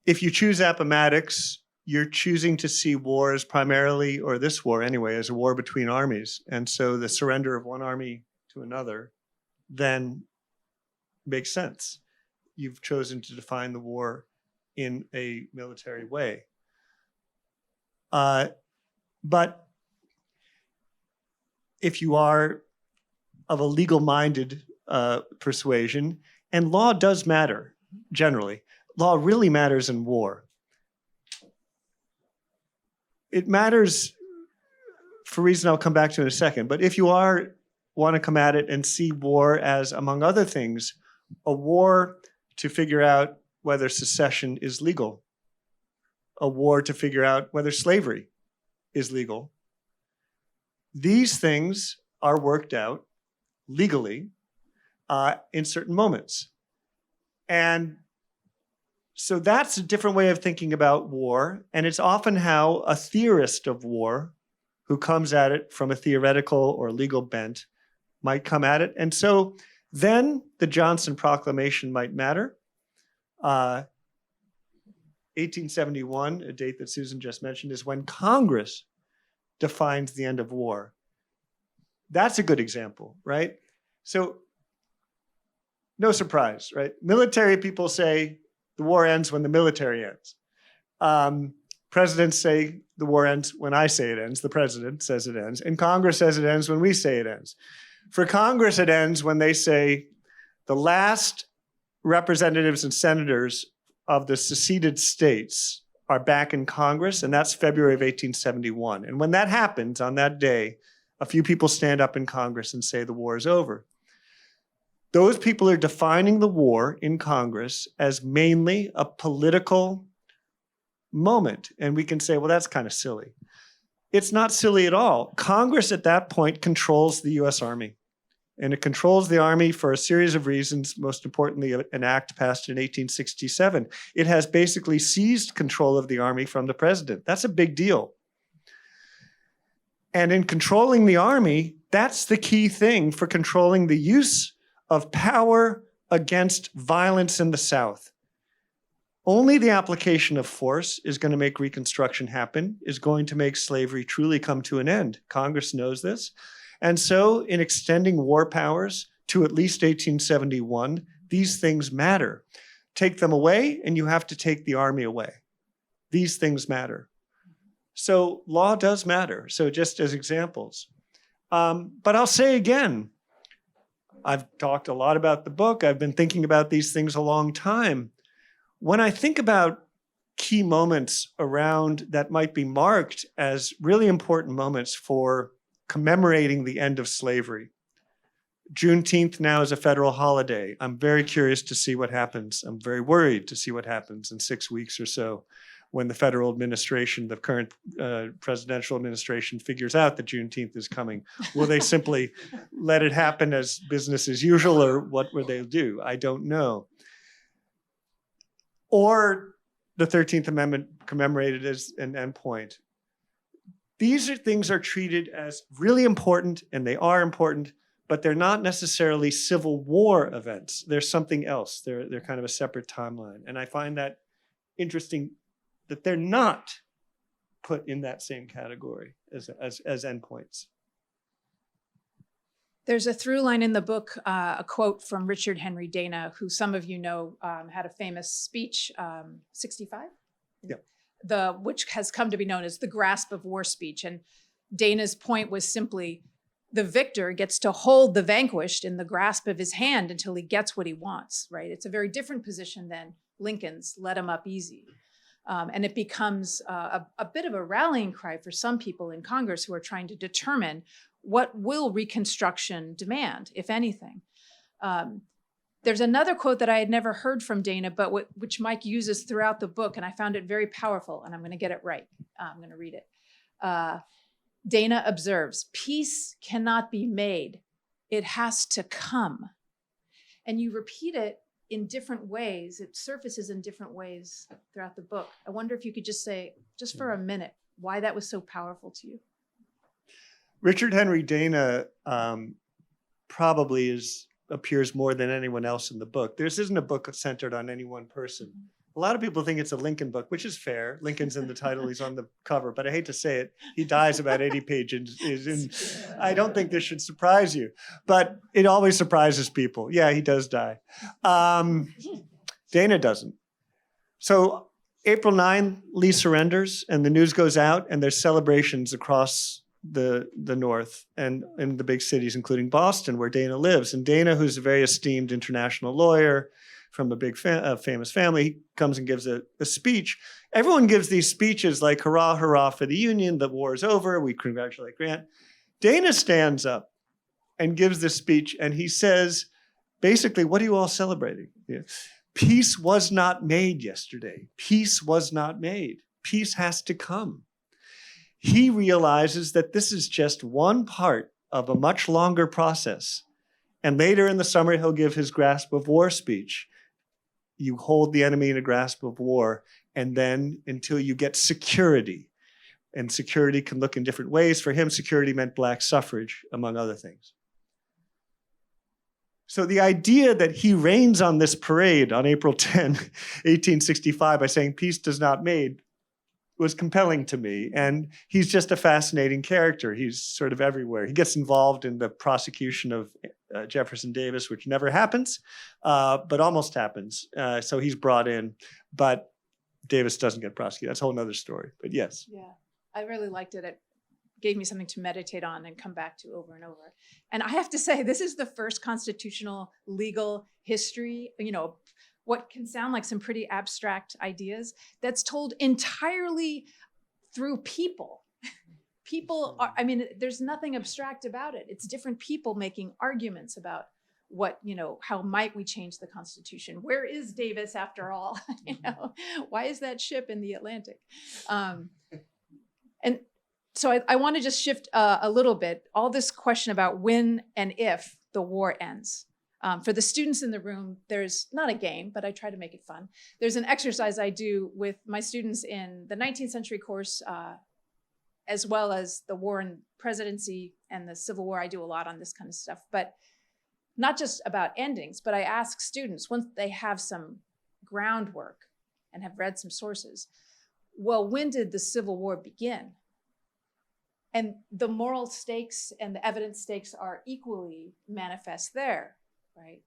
if you choose Appomattox, you're choosing to see war as primarily, or this war anyway, as a war between armies. And so the surrender of one army to another then makes sense. You've chosen to define the war in a military way. But if you are of a legal-minded persuasion, and law does matter, generally. Law really matters in war. It matters for a reason I'll come back to in a second, but if you want to come at it and see war as, among other things, a war to figure out whether secession is legal, a war to figure out whether slavery is legal. These things are worked out legally in certain moments. And so that's a different way of thinking about war. And it's often how a theorist of war who comes at it from a theoretical or legal bent might come at it. And so then the Johnson Proclamation might matter. 1871, a date that Susan just mentioned, is when Congress defines the end of war. That's a good example, right? So no surprise, right? Military people say the war ends when the military ends. Presidents say the war ends when I say it ends. The president says it ends. And Congress says it ends when we say it ends. For Congress, it ends when they say the last representatives and senators of the seceded states are back in Congress, and that's February of 1871. And when that happens, on that day, a few people stand up in Congress and say the war is over. Those people are defining the war in Congress as mainly a political moment. And we can say, well, that's kind of silly. It's not silly at all. Congress at that point controls the US Army. And it controls the Army for a series of reasons, most importantly, an act passed in 1867. It has basically seized control of the Army from the president. That's a big deal. And in controlling the Army, that's the key thing for controlling the use of power against violence in the South. Only the application of force is going to make Reconstruction happen, is going to make slavery truly come to an end. Congress knows this. And so in extending war powers to at least 1871, these things matter. Take them away, and you have to take the Army away. These things matter. So law does matter. So just as examples. But I'll say again, I've talked a lot about the book. I've been thinking about these things a long time. When I think about key moments around that might be marked as really important moments for commemorating the end of slavery. Juneteenth now is a federal holiday. I'm very curious to see what happens. I'm very worried to see what happens in 6 weeks or so when the federal administration, the current presidential administration, figures out that Juneteenth is coming. Will they simply let it happen as business as usual, or what will they do? I don't know. Or the 13th Amendment commemorated as an endpoint. These things are treated as really important, and they are important, but they're not necessarily Civil War events. They're something else. They're kind of a separate timeline. And I find that interesting that they're not put in that same category as endpoints. There's a through line in the book, a quote from Richard Henry Dana, who some of you know had a famous speech, 65? Yep. Which has come to be known as the grasp of war speech. And Dana's point was simply, the victor gets to hold the vanquished in the grasp of his hand until he gets what he wants, right? It's a very different position than Lincoln's let him up easy. And it becomes a bit of a rallying cry for some people in Congress who are trying to determine what will Reconstruction demand, if anything. There's another quote that I had never heard from Dana, but which Mike uses throughout the book, and I found it very powerful, and I'm going to get it right. I'm going to read it. Dana observes, "Peace cannot be made. It has to come." And you repeat it in different ways. It surfaces in different ways throughout the book. I wonder if you could just say, just for a minute, why that was so powerful to you. Richard Henry Dana probably appears more than anyone else in the book. This isn't a book centered on any one person. A lot of people think it's a Lincoln book, which is fair. Lincoln's in the title, he's on the cover, but I hate to say it, he dies about 80 pages in. I don't think this should surprise you, but it always surprises people. Yeah, he does die. Dana doesn't. So April 9, Lee surrenders, and the news goes out, and there's celebrations across the North and in the big cities, including Boston, where Dana lives. And Dana, who's a very esteemed international lawyer from a big famous family, he comes and gives a speech. Everyone gives these speeches like, hurrah, hurrah for the Union, the war is over, we congratulate Grant. Dana stands up and gives this speech, and he says, basically, what are you all celebrating? Yeah. Peace was not made yesterday. Peace was not made. Peace has to come. He realizes that this is just one part of a much longer process. And later in the summer, he'll give his grasp of war speech. You hold the enemy in a grasp of war, and then until you get security. And security can look in different ways. For him, security meant black suffrage, among other things. So the idea that he reigns on this parade on April 10, 1865, by saying peace does not made, was compelling to me. And he's just a fascinating character. He's sort of everywhere. He gets involved in the prosecution of Jefferson Davis, which never happens, but almost happens. So he's brought in, but Davis doesn't get prosecuted. That's a whole nother story, but yes. Yeah, I really liked it. It gave me something to meditate on and come back to over and over. And I have to say, this is the first constitutional legal history, what can sound like some pretty abstract ideas that's told entirely through people. People are, there's nothing abstract about it. It's different people making arguments about what, how might we change the Constitution? Where is Davis after all? Why is that ship in the Atlantic? And so I want to just shift a little bit, all this question about when and if the war ends. For the students in the room, there's not a game, but I try to make it fun. There's an exercise I do with my students in the 19th century course, as well as the war and presidency and the Civil War. I do a lot on this kind of stuff, but not just about endings, but I ask students, once they have some groundwork and have read some sources, well, when did the Civil War begin? And the moral stakes and the evidence stakes are equally manifest there, right?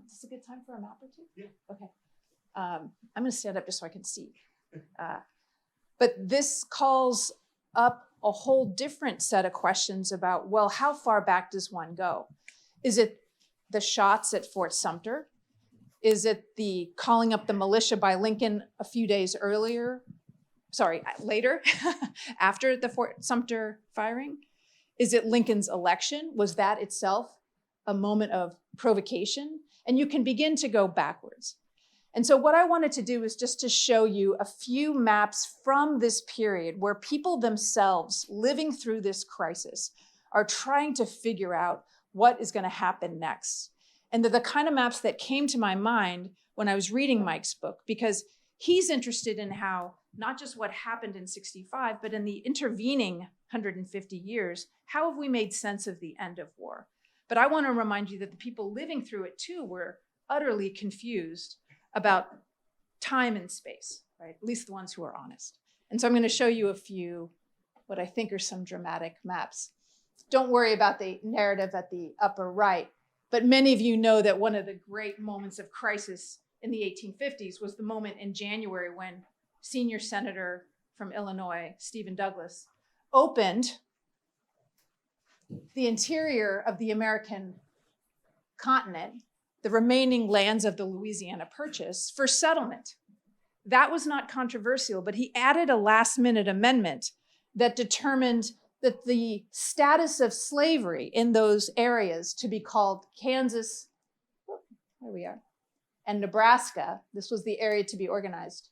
Is this a good time for a map or two? Yeah. Okay. I'm going to stand up just so I can see. But this calls up a whole different set of questions about, well, how far back does one go? Is it the shots at Fort Sumter? Is it the calling up the militia by Lincoln a few days later, after the Fort Sumter firing? Is it Lincoln's election? Was that itself a moment of provocation? And you can begin to go backwards. And so what I wanted to do is just to show you a few maps from this period where people themselves living through this crisis are trying to figure out what is going to happen next. And they're the kind of maps that came to my mind when I was reading Mike's book, because he's interested in how not just what happened in 65, but in the intervening 150 years, how have we made sense of the end of war? But I want to remind you that the people living through it too were utterly confused about time and space, right? At least the ones who are honest. And so I'm going to show you a few, what I think are some dramatic maps. Don't worry about the narrative at the upper right, but many of you know that one of the great moments of crisis in the 1850s was the moment in January when senior senator from Illinois, Stephen Douglas, opened the interior of the American continent, the remaining lands of the Louisiana Purchase, for settlement. That was not controversial, but he added a last-minute amendment that determined that the status of slavery in those areas to be called Kansas, there we are, and Nebraska, this was the area to be organized,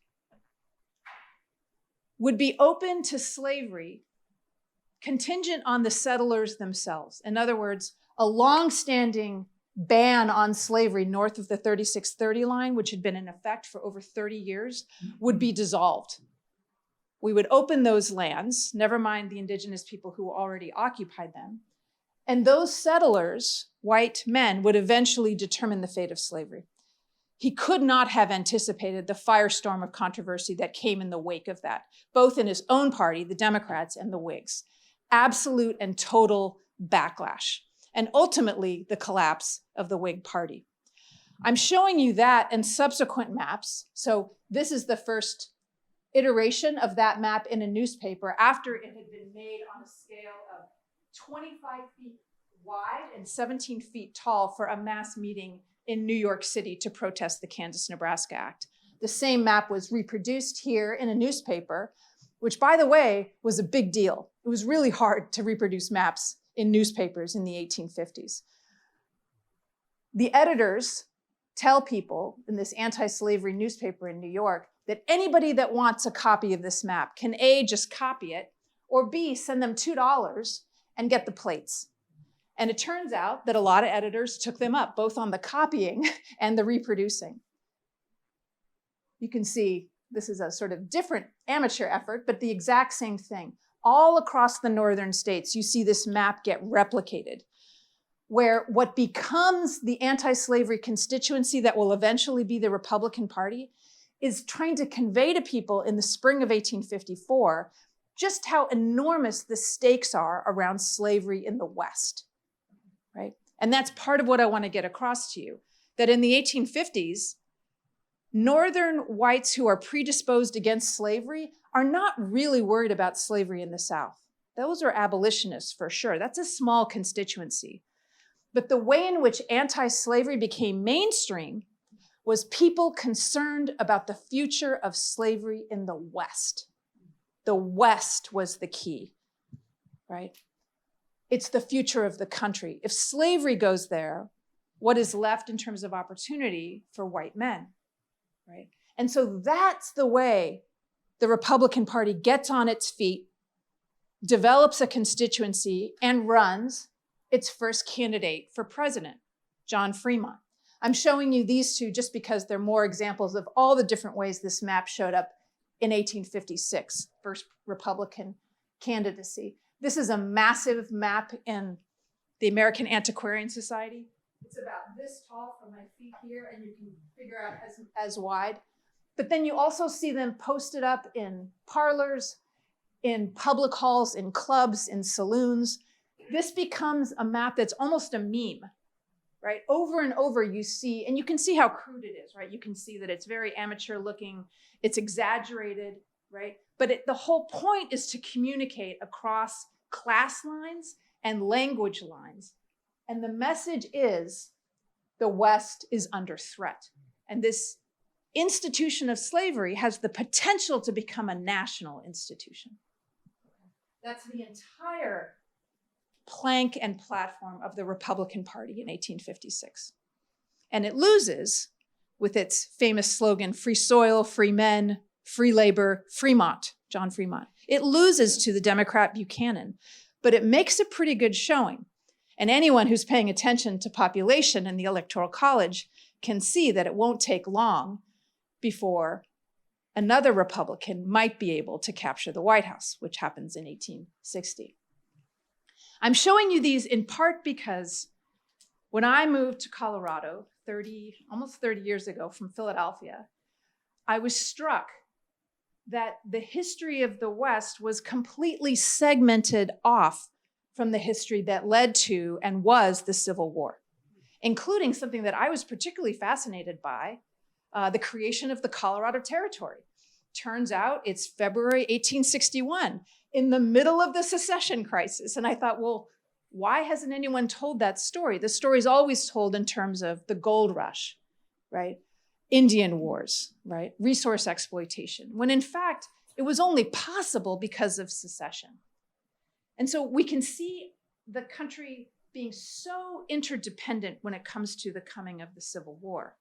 would be open to slavery contingent on the settlers themselves. In other words, a long-standing ban on slavery north of the 3630 line, which had been in effect for over 30 years, would be dissolved. We would open those lands, never mind the indigenous people who already occupied them, and those settlers, white men, would eventually determine the fate of slavery. He could not have anticipated the firestorm of controversy that came in the wake of that, both in his own party, the Democrats, and the Whigs. Absolute and total backlash, and ultimately the collapse of the Whig Party. I'm showing you that and subsequent maps. So this is the first iteration of that map in a newspaper after it had been made on a scale of 25 feet wide and 17 feet tall for a mass meeting in New York City to protest the Kansas-Nebraska Act. The same map was reproduced here in a newspaper, which, by the way, was a big deal. It was really hard to reproduce maps in newspapers in the 1850s. the editors tell people in this anti-slavery newspaper in New York that anybody that wants a copy of this map can A, just copy it, or B, send them $2 and get the plates. And it turns out that a lot of editors took them up, both on the copying and the reproducing. You can see this is a sort of different amateur effort, but the exact same thing. All across the northern states, you see this map get replicated, where what becomes the anti-slavery constituency that will eventually be the Republican Party is trying to convey to people in the spring of 1854 just how enormous the stakes are around slavery in the West, right? And that's part of what I want to get across to you, that in the 1850s, Northern whites who are predisposed against slavery are not really worried about slavery in the South. Those are abolitionists for sure. That's a small constituency. But the way in which anti-slavery became mainstream was people concerned about the future of slavery in the West. The West was the key, right? It's the future of the country. If slavery goes there, what is left in terms of opportunity for white men, right? And so that's the way the Republican Party gets on its feet, develops a constituency, and runs its first candidate for president, John Fremont. I'm showing you these two just because they're more examples of all the different ways this map showed up in 1856, first Republican candidacy. This is a massive map in the American Antiquarian Society. It's about this tall from my feet here, and you can figure out as wide. But then you also see them posted up in parlors, in public halls, in clubs, in saloons. This becomes a map that's almost a meme, right? Over and over you see, and you can see how crude it is, right? You can see that it's very amateur looking, it's exaggerated, right? But the whole point is to communicate across class lines and language lines. And the message is the West is under threat. And this institution of slavery has the potential to become a national institution. That's the entire plank and platform of the Republican Party in 1856. And it loses with its famous slogan, free soil, free men, free labor, Fremont, John Fremont. It loses to the Democrat Buchanan, but it makes a pretty good showing. And anyone who's paying attention to population in the Electoral College can see that it won't take long before another Republican might be able to capture the White House, which happens in 1860. I'm showing you these in part because when I moved to Colorado almost 30 years ago from Philadelphia, I was struck that the history of the West was completely segmented off from the history that led to and was the Civil War, including something that I was particularly fascinated by, the creation of the Colorado Territory. Turns out it's February 1861, in the middle of the secession crisis. And I thought, well, why hasn't anyone told that story? The story's always told in terms of the gold rush, right? Indian wars, right? Resource exploitation, when in fact, it was only possible because of secession. And so we can see the country being so interdependent when it comes to the coming of the Civil War.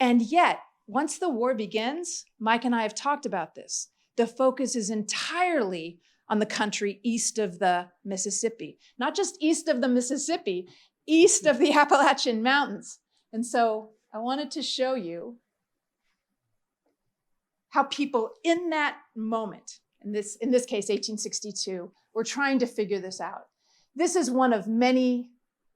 And yet, once the war begins, Mike and I have talked about this, the focus is entirely on the country east of the Mississippi. Not just east of the Mississippi, east of the Appalachian Mountains. And so I wanted to show you how people in that moment, in this case, 1862, were trying to figure this out. This is one of many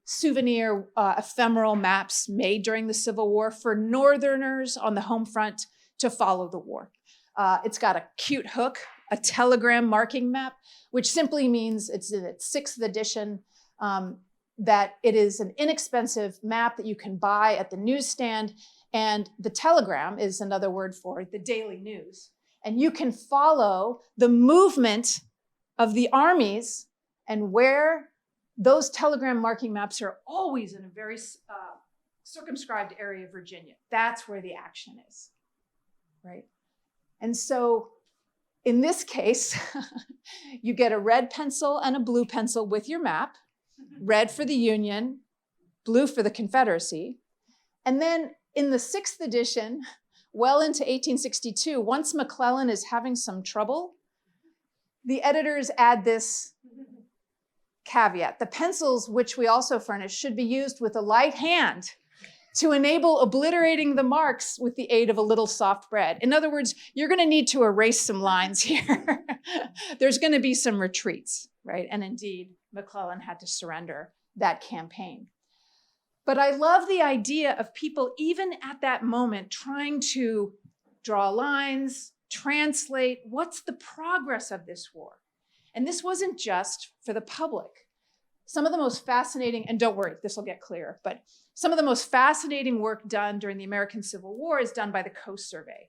souvenir ephemeral maps made during the Civil War for Northerners on the home front to follow the war. It's got a cute hook, a telegram marking map, which simply means it's in its 6th edition, that it is an inexpensive map that you can buy at the newsstand. And the telegram is another word for the daily news. And you can follow the movement of the armies and where those telegram marking maps are always in a very circumscribed area of Virginia. That's where the action is, right? And so in this case, you get a red pencil and a blue pencil with your map, red for the Union, blue for the Confederacy. And then in the 6th edition, well into 1862, once McClellan is having some trouble, the editors add this caveat. The pencils, which we also furnish, should be used with a light hand to enable obliterating the marks with the aid of a little soft bread. In other words, you're going to need to erase some lines here. There's going to be some retreats, right? And indeed, McClellan had to surrender that campaign. But I love the idea of people, even at that moment, trying to draw lines, translate what's the progress of this war. And this wasn't just for the public. Some of the most fascinating, and don't worry, this will get clearer, but some of the most fascinating work done during the American Civil War is done by the Coast Survey.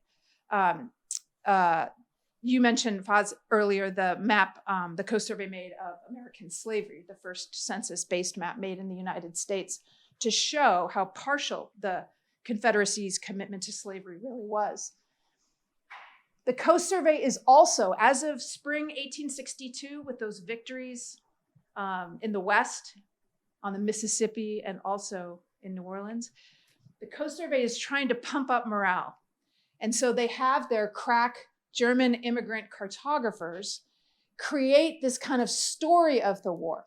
You mentioned, Faz, earlier the map the Coast Survey made of American slavery, the first census-based map made in the United States, to show how partial the Confederacy's commitment to slavery really was. The Coast Survey is also, as of spring 1862, with those victories in the West, on the Mississippi, and also in New Orleans, the Coast Survey is trying to pump up morale. And so they have their crack German immigrant cartographers create this kind of story of the war.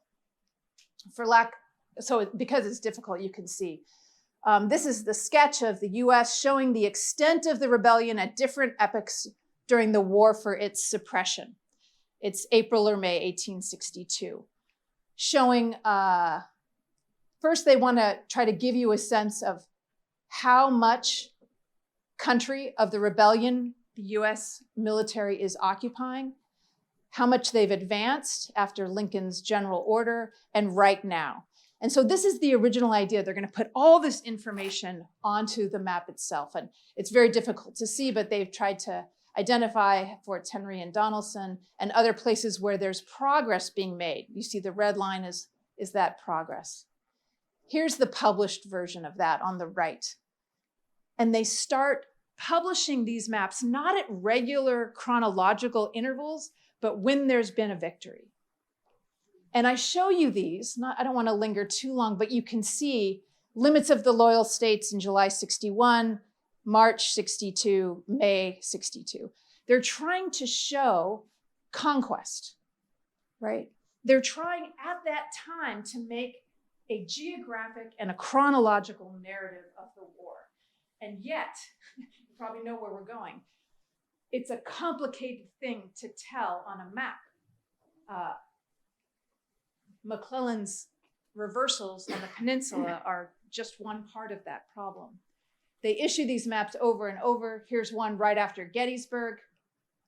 Because it's difficult, you can see. This is the sketch of the US showing the extent of the rebellion at different epochs during the war for its suppression. It's April or May 1862. Showing, first they want to try to give you a sense of how much country of the rebellion the US military is occupying, how much they've advanced after Lincoln's general order, and right now. And so this is the original idea. They're going to put all this information onto the map itself. And it's very difficult to see, but they've tried to identify Forts Henry and Donelson and other places where there's progress being made. You see the red line is that progress. Here's the published version of that on the right. And they start publishing these maps, not at regular chronological intervals, but when there's been a victory. And I show you these, I don't want to linger too long, but you can see limits of the loyal states in July 61, March 62, May 62. They're trying to show conquest, right? They're trying at that time to make a geographic and a chronological narrative of the war. And yet, you probably know where we're going. It's a complicated thing to tell on a map. McClellan's reversals on the peninsula are just one part of that problem. They issue these maps over and over. Here's one right after Gettysburg,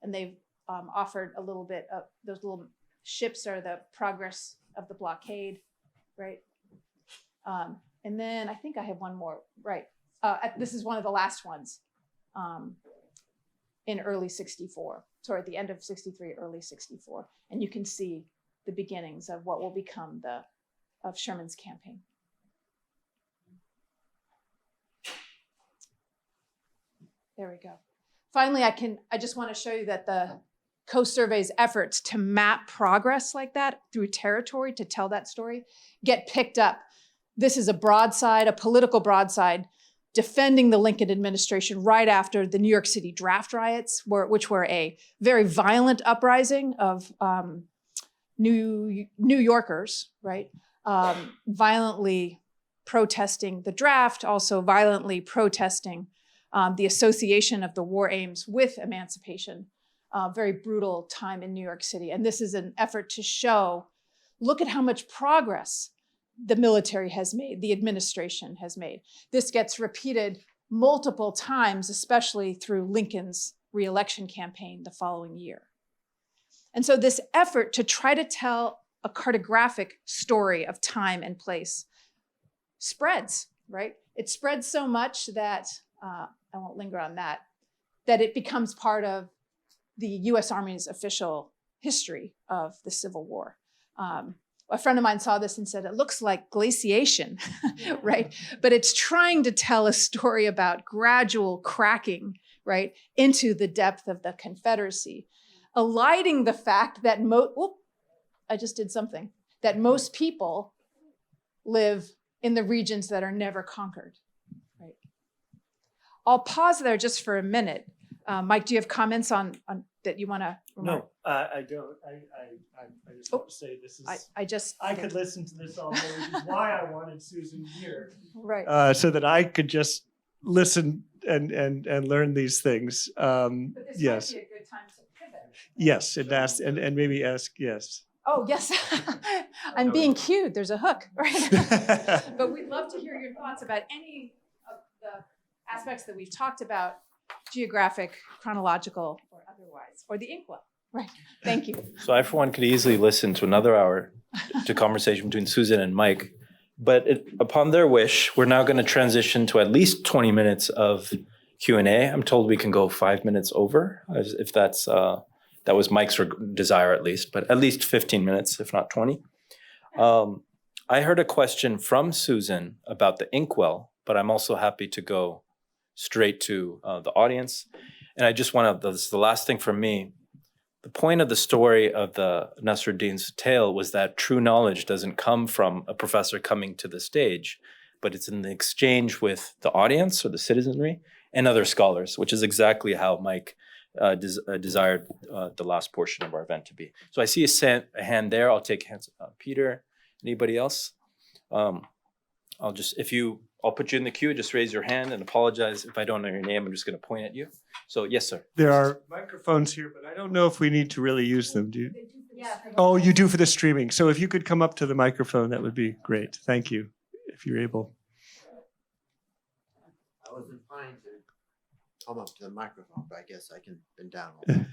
and they've offered a little bit of those little ships are the progress of the blockade, right? And then I think I have one more, right? This is one of the last ones in early 64, sorry, at the end of 63, early 64. And you can see the beginnings of what will become of Sherman's campaign. There we go. Finally, I just want to show you that the Coast Survey's efforts to map progress like that through territory to tell that story get picked up. This is a broadside, a political broadside, defending the Lincoln administration right after the New York City draft riots, which were a very violent uprising of New Yorkers, right? Violently protesting the draft, also violently protesting the association of the war aims with emancipation. Very brutal time in New York City. And this is an effort to show, look at how much progress the military has made, the administration has made. This gets repeated multiple times, especially through Lincoln's re-election campaign the following year. And so this effort to try to tell a cartographic story of time and place spreads, right? It spreads so much that, I won't linger on that it becomes part of the US Army's official history of the Civil War. A friend of mine saw this and said, it looks like glaciation, right? But it's trying to tell a story about gradual cracking, right, into the depth of the Confederacy, eliding the fact that most people live in the regions that are never conquered, right? I'll pause there just for a minute. Mike, do you have comments on that you want to remark? No, I don't. I just want to say this is. I could listen to this all day, which is why I wanted Susan here. Right. So that I could just listen and learn these things. But this Yes. might be a good time to pivot. Yes, and maybe ask yes. Oh, yes. I'm being cued. There's a hook, right? But we'd love to hear your thoughts about any of the aspects that we've talked about, geographic, chronological, or otherwise, or the inkwell. Right. Thank you. So I, for one, could easily listen to another hour to conversation between Susan and Mike. But upon their wish, we're now going to transition to at least 20 minutes of Q&A. I'm told we can go 5 minutes over, if that's that was Mike's desire at least 15 minutes, if not 20. I heard a question from Susan about the inkwell, but I'm also happy to go straight to the audience. And I just want to, this is the last thing from me. The point of the story of the Nasruddin's tale was that true knowledge doesn't come from a professor coming to the stage, but it's in the exchange with the audience or the citizenry and other scholars, which is exactly how Mike desired the last portion of our event to be. So I see a hand there. I'll take hands. Peter, anybody else? I'll put you in the queue. Just raise your hand and apologize if I don't know your name. I'm just going to point at you. So yes, sir. There are microphones here, but I don't know if we need to really use them. Do you? Yeah. Oh, you do for the streaming. So if you could come up to the microphone, that would be great. Thank you, if you're able. I was inclined to come up to the microphone, but I guess I can bend down a little.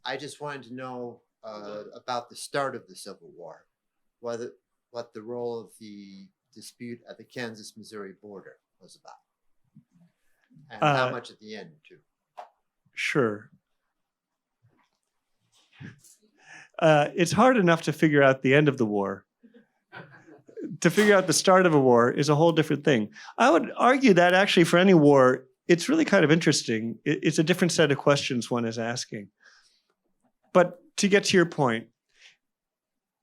I just wanted to know about the start of the Civil War, what the role of the dispute at the Kansas-Missouri border was about, and how much at the end, too. Sure. It's hard enough to figure out the end of the war. To figure out the start of a war is a whole different thing. I would argue that actually for any war, it's really kind of interesting. It's a different set of questions one is asking. But to get to your point,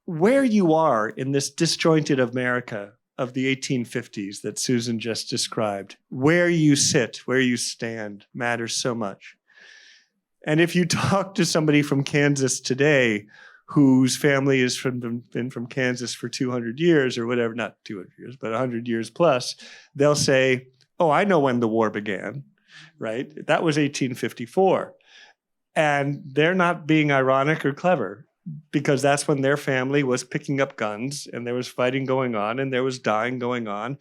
where you are in this disjointed America of the 1850s that Susan just described, where you sit, where you stand, matters so much. And if you talk to somebody from Kansas today whose family has been from Kansas for 200 years or whatever, not 200 years, but 100 years plus, they'll say, oh, I know when the war began, right? That was 1854. And they're not being ironic or clever, because that's when their family was picking up guns and there was fighting going on and there was dying going on.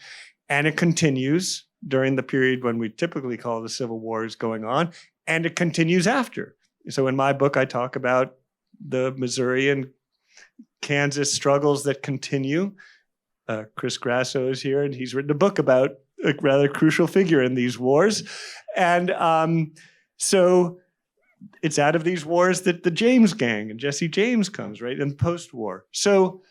And it continues during the period when we typically call the Civil War is going on, and it continues after. So in my book, I talk about the Missouri and Kansas struggles that continue. Chris Grasso is here, and he's written a book about a rather crucial figure in these wars. And so it's out of these wars that the James Gang and Jesse James comes, right, in post-war. So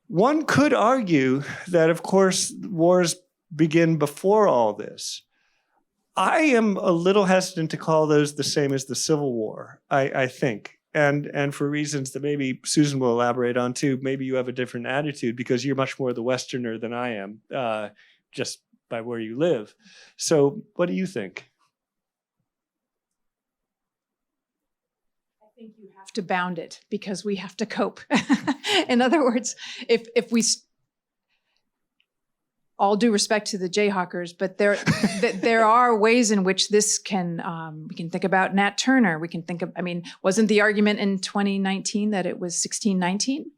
one could argue that, of course, wars begin before all this. I am a little hesitant to call those the same as the Civil War, I think. And for reasons that maybe Susan will elaborate on too, maybe you have a different attitude because you're much more the Westerner than I am, just by where you live. So what do you think? I think you have to bound it because we have to cope. In other words, if we all due respect to the Jayhawkers, but there are ways in which this can, we can think about Nat Turner. We can think of, I mean, wasn't the argument in 2019 that it was 1619,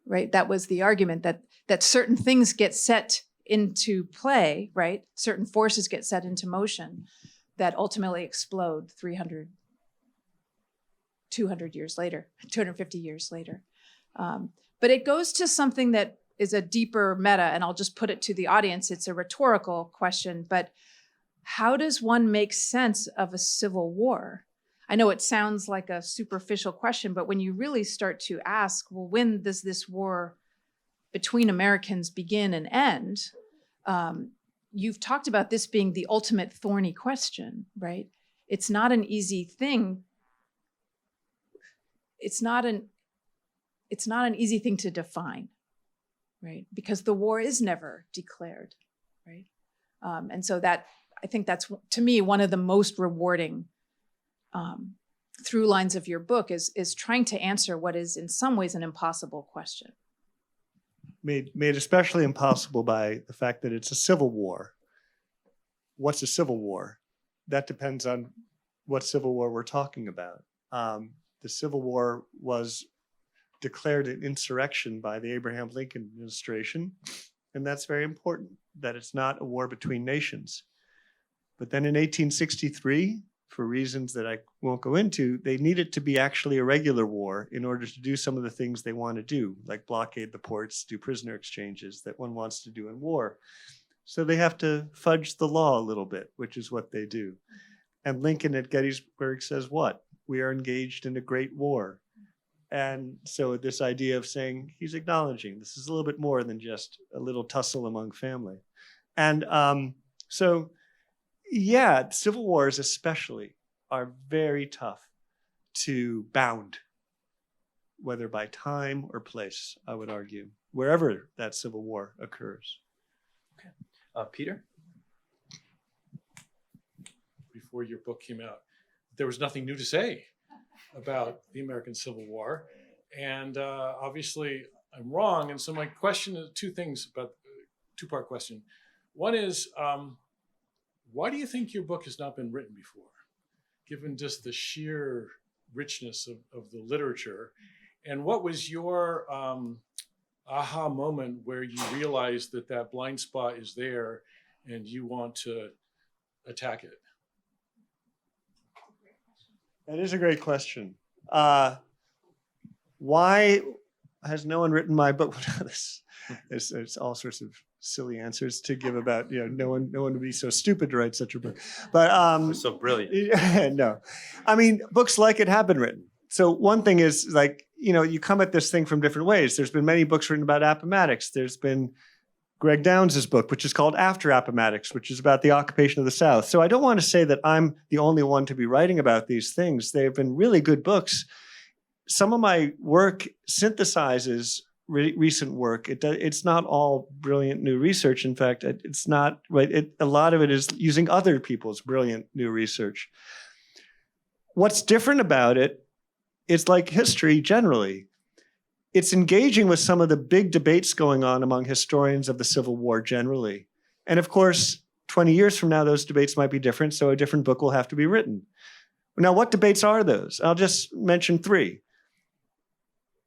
right? That was the argument that certain things get set into play, right? Certain forces get set into motion that ultimately explode 200 years later, 250 years later. But it goes to something that is a deeper meta, and I'll just put it to the audience. It's a rhetorical question, but how does one make sense of a civil war? I know it sounds like a superficial question, but when you really start to ask, well, when does this war between Americans begin and end? You've talked about this being the ultimate thorny question, right? It's not an easy thing. It's not an easy thing to define, right? Because the war is never declared, right? And so that, I think that's, to me, one of the most rewarding through lines of your book is trying to answer what is in some ways an impossible question. Made especially impossible by the fact that it's a civil war. What's a civil war? That depends on what civil war we're talking about. The Civil War was declared an insurrection by the Abraham Lincoln administration, and that's very important, that it's not a war between nations. But then in 1863, for reasons that I won't go into, they need it to be actually a regular war in order to do some of the things they want to do, like blockade the ports, do prisoner exchanges that one wants to do in war. So they have to fudge the law a little bit, which is what they do. And Lincoln at Gettysburg says what? We are engaged in a great war. And so this idea of saying, he's acknowledging this is a little bit more than just a little tussle among family. And so, yeah, civil wars especially are very tough to bound, whether by time or place, I would argue, wherever that civil war occurs. Peter? Before your book came out, there was nothing new to say about the American Civil War. And obviously I'm wrong. And so my question is two-part question. One is, why do you think your book has not been written before, given just the sheer richness of the literature? And what was your aha moment where you realized that blind spot is there and you want to attack it? That is a great question. Why has no one written my book? There's all sorts of silly answers to give about, no one would be so stupid to write such a book. But So brilliant. no, I mean, books like it have been written. So one thing is like, you come at this thing from different ways. There's been many books written about Appomattox. There's been Greg Downes's book, which is called After Appomattox, which is about the occupation of the South. So I don't want to say that I'm the only one to be writing about these things. They've been really good books. Some of my work synthesizes recent work. It's not all brilliant new research. In fact, it's not right. A lot of it is using other people's brilliant new research. What's different about it, it's like history generally. It's engaging with some of the big debates going on among historians of the Civil War generally. And of course, 20 years from now, those debates might be different, so a different book will have to be written. Now, what debates are those? I'll just mention three.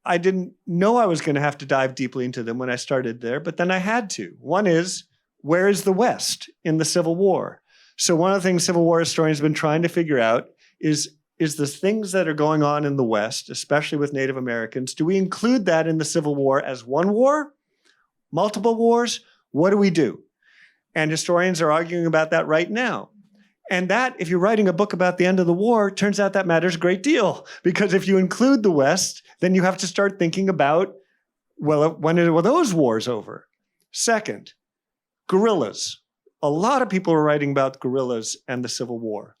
I didn't know I was going to have to dive deeply into them when I started there, but then I had to. One is, where is the West in the Civil War? So one of the things Civil War historians have been trying to figure out is the things that are going on in the West, especially with Native Americans, do we include that in the Civil War as one war? Multiple wars? What do we do? And historians are arguing about that right now. And that, if you're writing a book about the end of the war, turns out that matters a great deal. Because if you include the West, then you have to start thinking about, well, when were those wars over? Second, guerrillas. A lot of people are writing about guerrillas and the Civil War.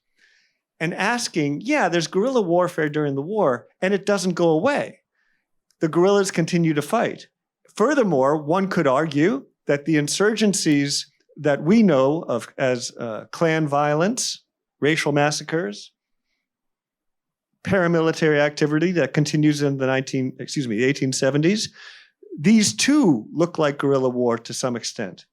And asking, yeah, there's guerrilla warfare during the war, and it doesn't go away. The guerrillas continue to fight. Furthermore, one could argue that the insurgencies that we know of as Klan violence, racial massacres, paramilitary activity that continues in the 1870s, these too look like guerrilla war to some extent.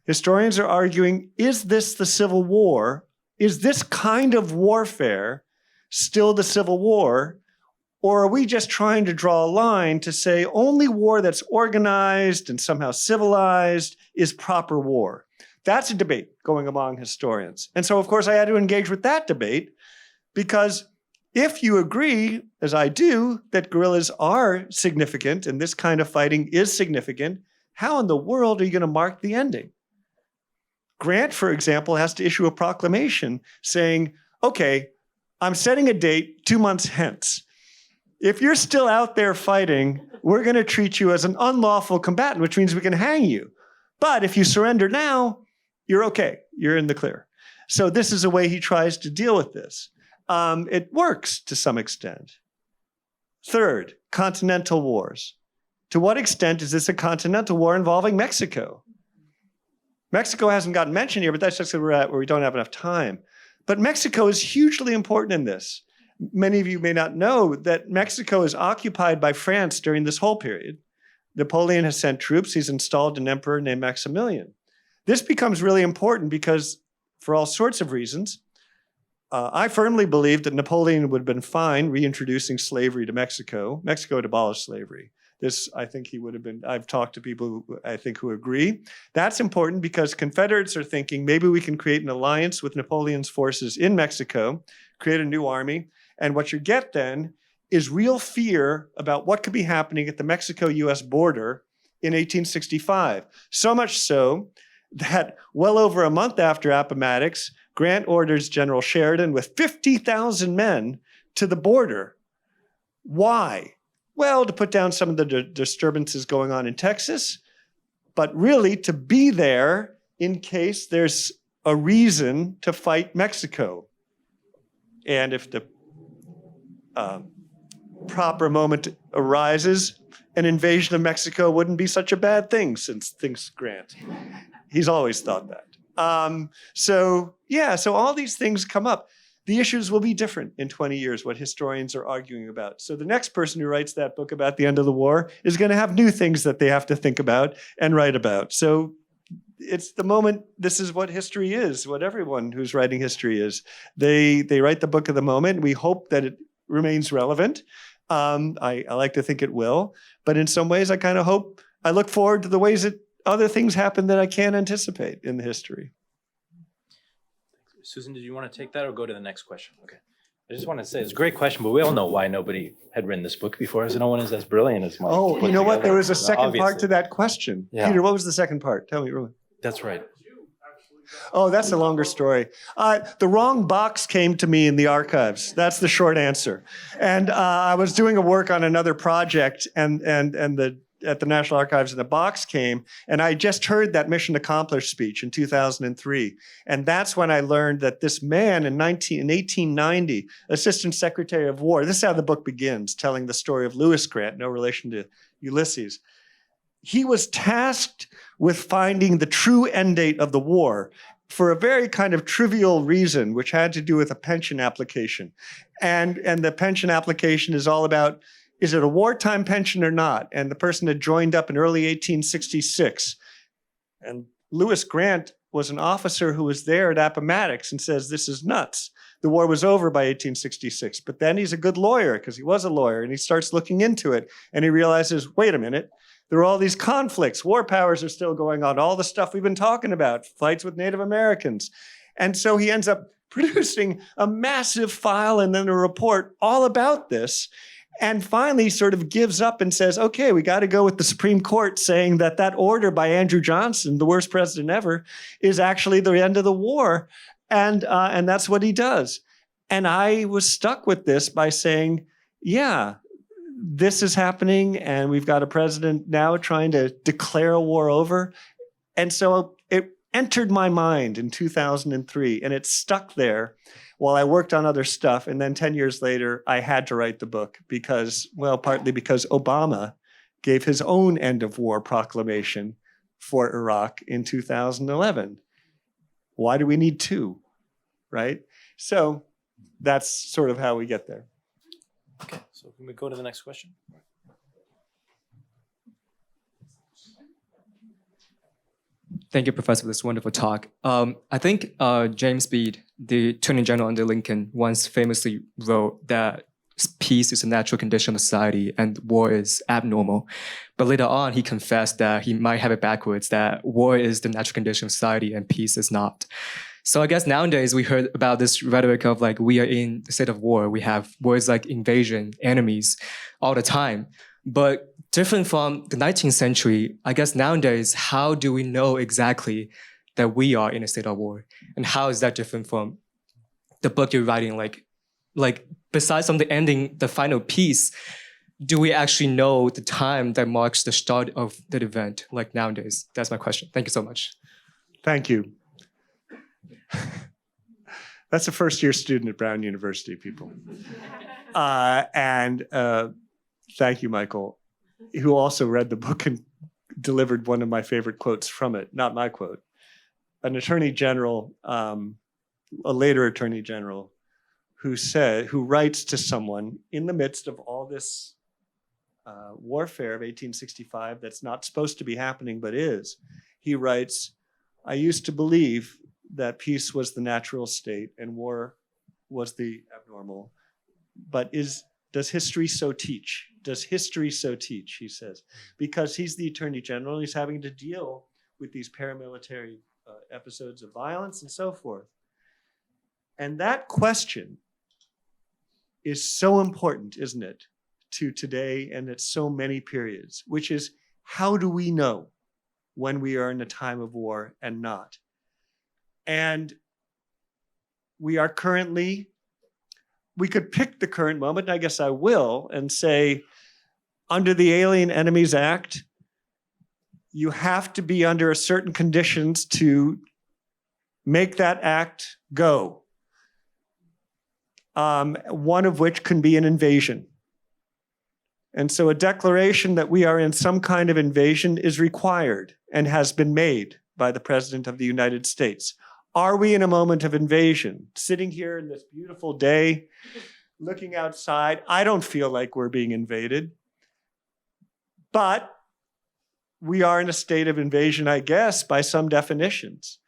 Historians are arguing, is this the Civil War? Is this kind of warfare still the Civil War? Or are we just trying to draw a line to say only war that's organized and somehow civilized is proper war? That's a debate going among historians. And so, of course, I had to engage with that debate because if you agree, as I do, that guerrillas are significant and this kind of fighting is significant, how in the world are you going to mark the ending? Grant, for example, has to issue a proclamation saying, okay, I'm setting a date 2 months hence. If you're still out there fighting, we're going to treat you as an unlawful combatant, which means we can hang you. But if you surrender now, you're okay. You're in the clear. So this is a way he tries to deal with this. It works to some extent. Third, continental wars. to what extent is this a continental war involving Mexico? Mexico hasn't gotten mentioned here, but that's just where we're at, where we don't have enough time. But Mexico is hugely important in this. Many of you may not know that Mexico is occupied by France during this whole period. Napoleon has sent troops. He's installed an emperor named Maximilian. This becomes really important because, for all sorts of reasons, I firmly believe that Napoleon would have been fine reintroducing slavery to Mexico. Mexico had abolished slavery. This, I think he would have been, I've talked to people who I think who agree. That's important because Confederates are thinking maybe we can create an alliance with Napoleon's forces in Mexico, create a new army. And what you get then is real fear about what could be happening at the Mexico-US border in 1865. So much so that well over a month after Appomattox, Grant orders General Sheridan with 50,000 men to the border. Why? Well, to put down some of the disturbances going on in Texas, but really to be there in case there's a reason to fight Mexico. And if the proper moment arises, an invasion of Mexico wouldn't be such a bad thing, since thinks Grant. He's always thought that. So all these things come up. The issues will be different in 20 years, what historians are arguing about. So the next person who writes that book about the end of the war is going to have new things that they have to think about and write about. So it's the moment, this is what history is, what everyone who's writing history is. They write the book of the moment. We hope that it remains relevant. I like to think it will. But in some ways, I look forward to the ways that other things happen that I can't anticipate in the history. Susan, did you want to take that or go to the next question? Okay. I just want to say it's a great question, but we all know why nobody had written this book before, so no one is as brilliant as Mike. Oh, you know what? There was a second part Obviously. to that question. Yeah. Peter, what was the second part? Tell me, really. That's right. Oh, that's a longer story. The wrong box came to me in the archives. That's the short answer. And I was doing a work on another project, and at the National Archives, and the box came, and I just heard that mission accomplished speech in 2003. And that's when I learned that this man in 1890, Assistant Secretary of War, this is how the book begins, telling the story of Lewis Grant, no relation to Ulysses. He was tasked with finding the true end date of the war for a very kind of trivial reason, which had to do with a pension application. And the pension application is all about, is it a wartime pension or not? And the person had joined up in early 1866. And Lewis Grant was an officer who was there at Appomattox and says, this is nuts. The war was over by 1866. But then he's a good lawyer, because he was a lawyer, and he starts looking into it. And he realizes, wait a minute, there are all these conflicts. War powers are still going on. All the stuff we've been talking about, fights with Native Americans. And so he ends up producing a massive file and then a report all about this. And finally sort of gives up and says, okay, we got to go with the Supreme Court saying that that order by Andrew Johnson, the worst president ever, is actually the end of the war. And that's what he does. And I was stuck with this by saying, yeah, this is happening, and we've got a president now trying to declare a war over. And so it entered my mind in 2003, and it stuck there while I worked on other stuff. And then 10 years later, I had to write the book because, well, partly because Obama gave his own end of war proclamation for Iraq in 2011. Why do we need two, right? So that's sort of how we get there. Okay, so can we go to the next question? Thank you, Professor, for this wonderful talk. I think James Speed, the Attorney General under Lincoln, once famously wrote that peace is a natural condition of society and war is abnormal. But later on, he confessed that he might have it backwards, that war is the natural condition of society and peace is not. So I guess nowadays we heard about this rhetoric of like, we are in a state of war. We have words like invasion, enemies all the time. But different from the 19th century, I guess nowadays, how do we know exactly that we are in a state of war? And how is that different from the book you're writing? Like besides from the ending, the final piece, do we actually know the time that marks the start of the event, like nowadays? That's my question. Thank you so much. Thank you. That's a first-year student at Brown University, people. Thank you, Michael. who also read the book and delivered one of my favorite quotes from it, not my quote. An attorney general, a later attorney general, who writes to someone in the midst of all this warfare of 1865 that's not supposed to be happening but is. He writes, "I used to believe that peace was the natural state and war was the abnormal, but does history so teach? Does history so teach?" he says, because he's the attorney general. He's having to deal with these paramilitary episodes of violence and so forth. And that question is so important, isn't it, to today and at so many periods, which is, how do we know when we are in a time of war and not? And we are currently, we could pick the current moment, and I guess I will, and say, under the Alien Enemies Act, you have to be under certain conditions to make that act go. One of which can be an invasion. And so a declaration that we are in some kind of invasion is required and has been made by the President of the United States. Are we in a moment of invasion? Sitting here in this beautiful day, looking outside, I don't feel like we're being invaded. But we are in a state of invasion, I guess, by some definitions.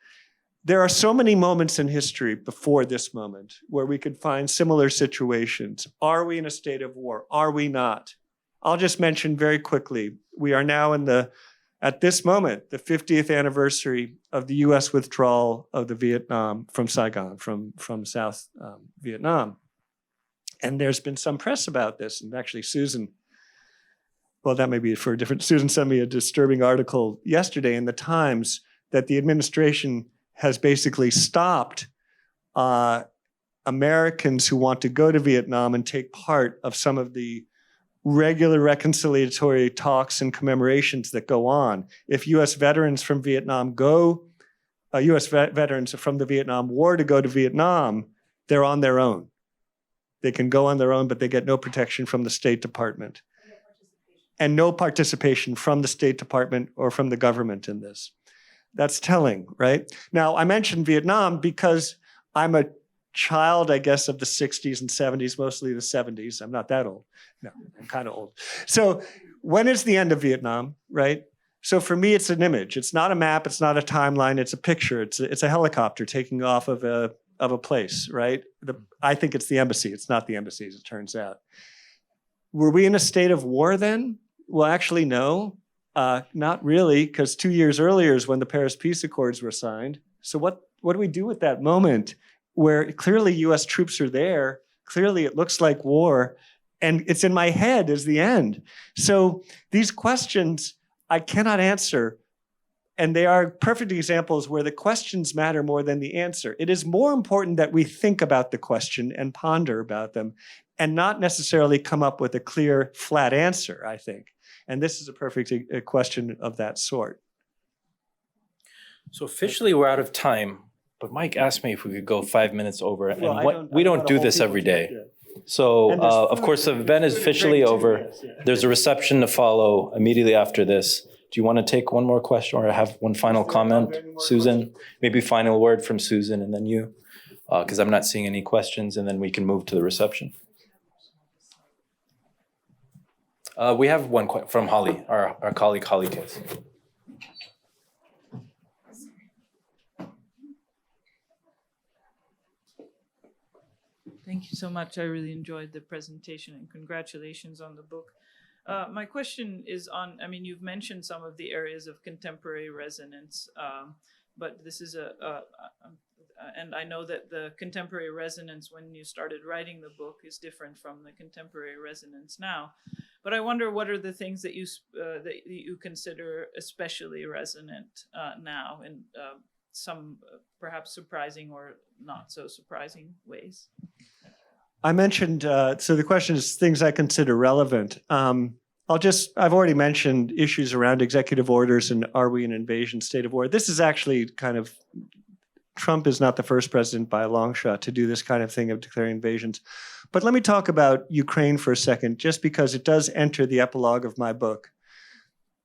There are so many moments in history before this moment where we could find similar situations. Are we in a state of war? Are we not? I'll just mention very quickly, we are now at this moment, the 50th anniversary of the US withdrawal of the Vietnam from Saigon, from South Vietnam. And there's been some press about this. And actually Susan, well, that may be for a different, Susan sent me a disturbing article yesterday in the Times that the administration has basically stopped Americans who want to go to Vietnam and take part of some of the regular reconciliatory talks and commemorations that go on. If US veterans from Vietnam US veterans from the Vietnam War to go to Vietnam, they're on their own. They can go on their own, but they get no protection from the State Department. And no participation from the State Department or from the government in this. That's telling, right? Now, I mentioned Vietnam because I'm a child, I guess, of the 60s and 70s, mostly the 70s. I'm not that old. No, I'm kind of old. So when is the end of Vietnam, right? So for me, it's an image. It's not a map. It's not a timeline. It's a picture. It's a helicopter taking off of a place, right? I think it's the embassy. It's not the embassy, as it turns out. Were we in a state of war then? Well, actually, no. Not really, because 2 years earlier is when the Paris Peace Accords were signed. So what do we do with that moment where clearly US troops are there, clearly it looks like war, and it's in my head as the end. So these questions I cannot answer, and they are perfect examples where the questions matter more than the answer. It is more important that we think about the question and ponder about them and not necessarily come up with a clear, flat answer, I think. And this is a perfect question of that sort. So officially we're out of time, but Mike asked me if we could go 5 minutes over. And Well, we don't do this every day. So And there's of food- course the event is food and officially drink too, over. yes, yeah. There's a reception to follow immediately after this. Do you want to take one more question or have one final comment, any more Susan? questions? Maybe final word from Susan and then you, because I'm not seeing any questions, and then we can move to the reception. We have one from Holly, our colleague Holly Case. Thank you so much. I really enjoyed the presentation and congratulations on the book. My question is on, I mean, you've mentioned some of the areas of contemporary resonance, but this is and I know that the contemporary resonance when you started writing the book is different from the contemporary resonance now. But I wonder what are the things that you consider especially resonant now in some perhaps surprising or not so surprising ways? I mentioned, so the question is things I consider relevant. I've already mentioned issues around executive orders and are we in an invasion state of war? This is actually kind of Trump is not the first president by a long shot to do this kind of thing of declaring invasions. But let me talk about Ukraine for a second, just because it does enter the epilogue of my book.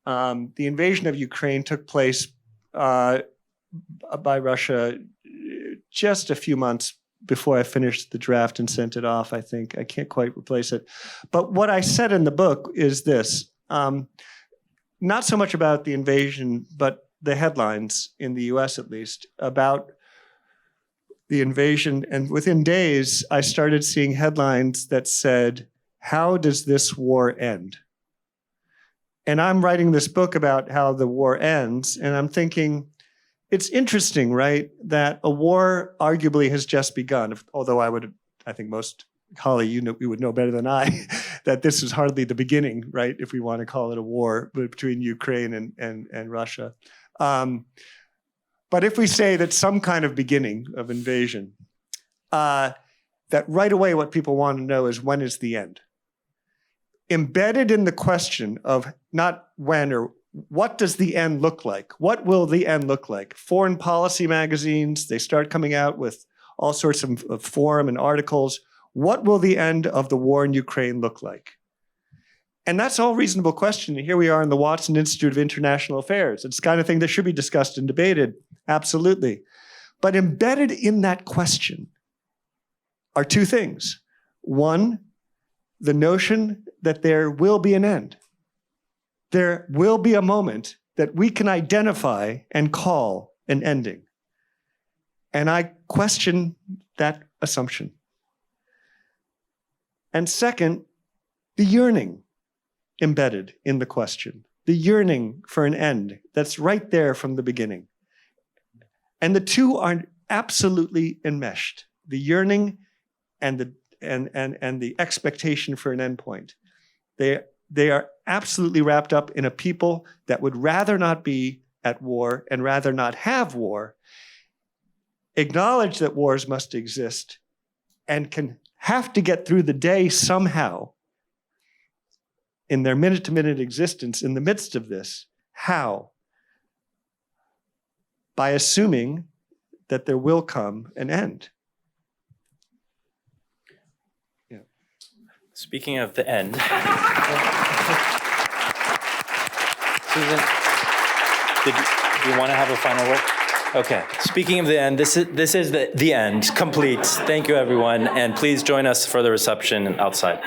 The invasion of Ukraine took place by Russia just a few months before I finished the draft and sent it off, I think. I can't quite replace it. But what I said in the book is this, not so much about the invasion, but the headlines in the US at least about the invasion. And within days, I started seeing headlines that said, "How does this war end?" And I'm writing this book about how the war ends, and I'm thinking, it's interesting, right, that a war arguably has just begun, although I think most, Holly, you would know better than I, that this is hardly the beginning, right, if we want to call it a war between Ukraine and Russia. But if we say that some kind of beginning of invasion, that right away what people want to know is, when is the end? Embedded in the question of not when or what does the end look like? What will the end look like? Foreign policy magazines, they start coming out with all sorts of forum and articles. What will the end of the war in Ukraine look like? And that's all reasonable question. And here we are in the Watson Institute of International Affairs. It's the kind of thing that should be discussed and debated, absolutely. But embedded in that question are two things. One, the notion that there will be an end. There will be a moment that we can identify and call an ending. And I question that assumption. And second, the yearning embedded in the question, the yearning for an end that's right there from the beginning. And the two are absolutely enmeshed, the yearning and the expectation for an endpoint. They are absolutely wrapped up in a people that would rather not be at war and rather not have war, acknowledge that wars must exist, and can have to get through the day somehow in their minute-to-minute existence in the midst of this. How? By assuming that there will come an end. Speaking of the end, Susan, do you want to have a final word? Okay. Speaking of the end, this is the end, complete. Thank you, everyone, and please join us for the reception outside.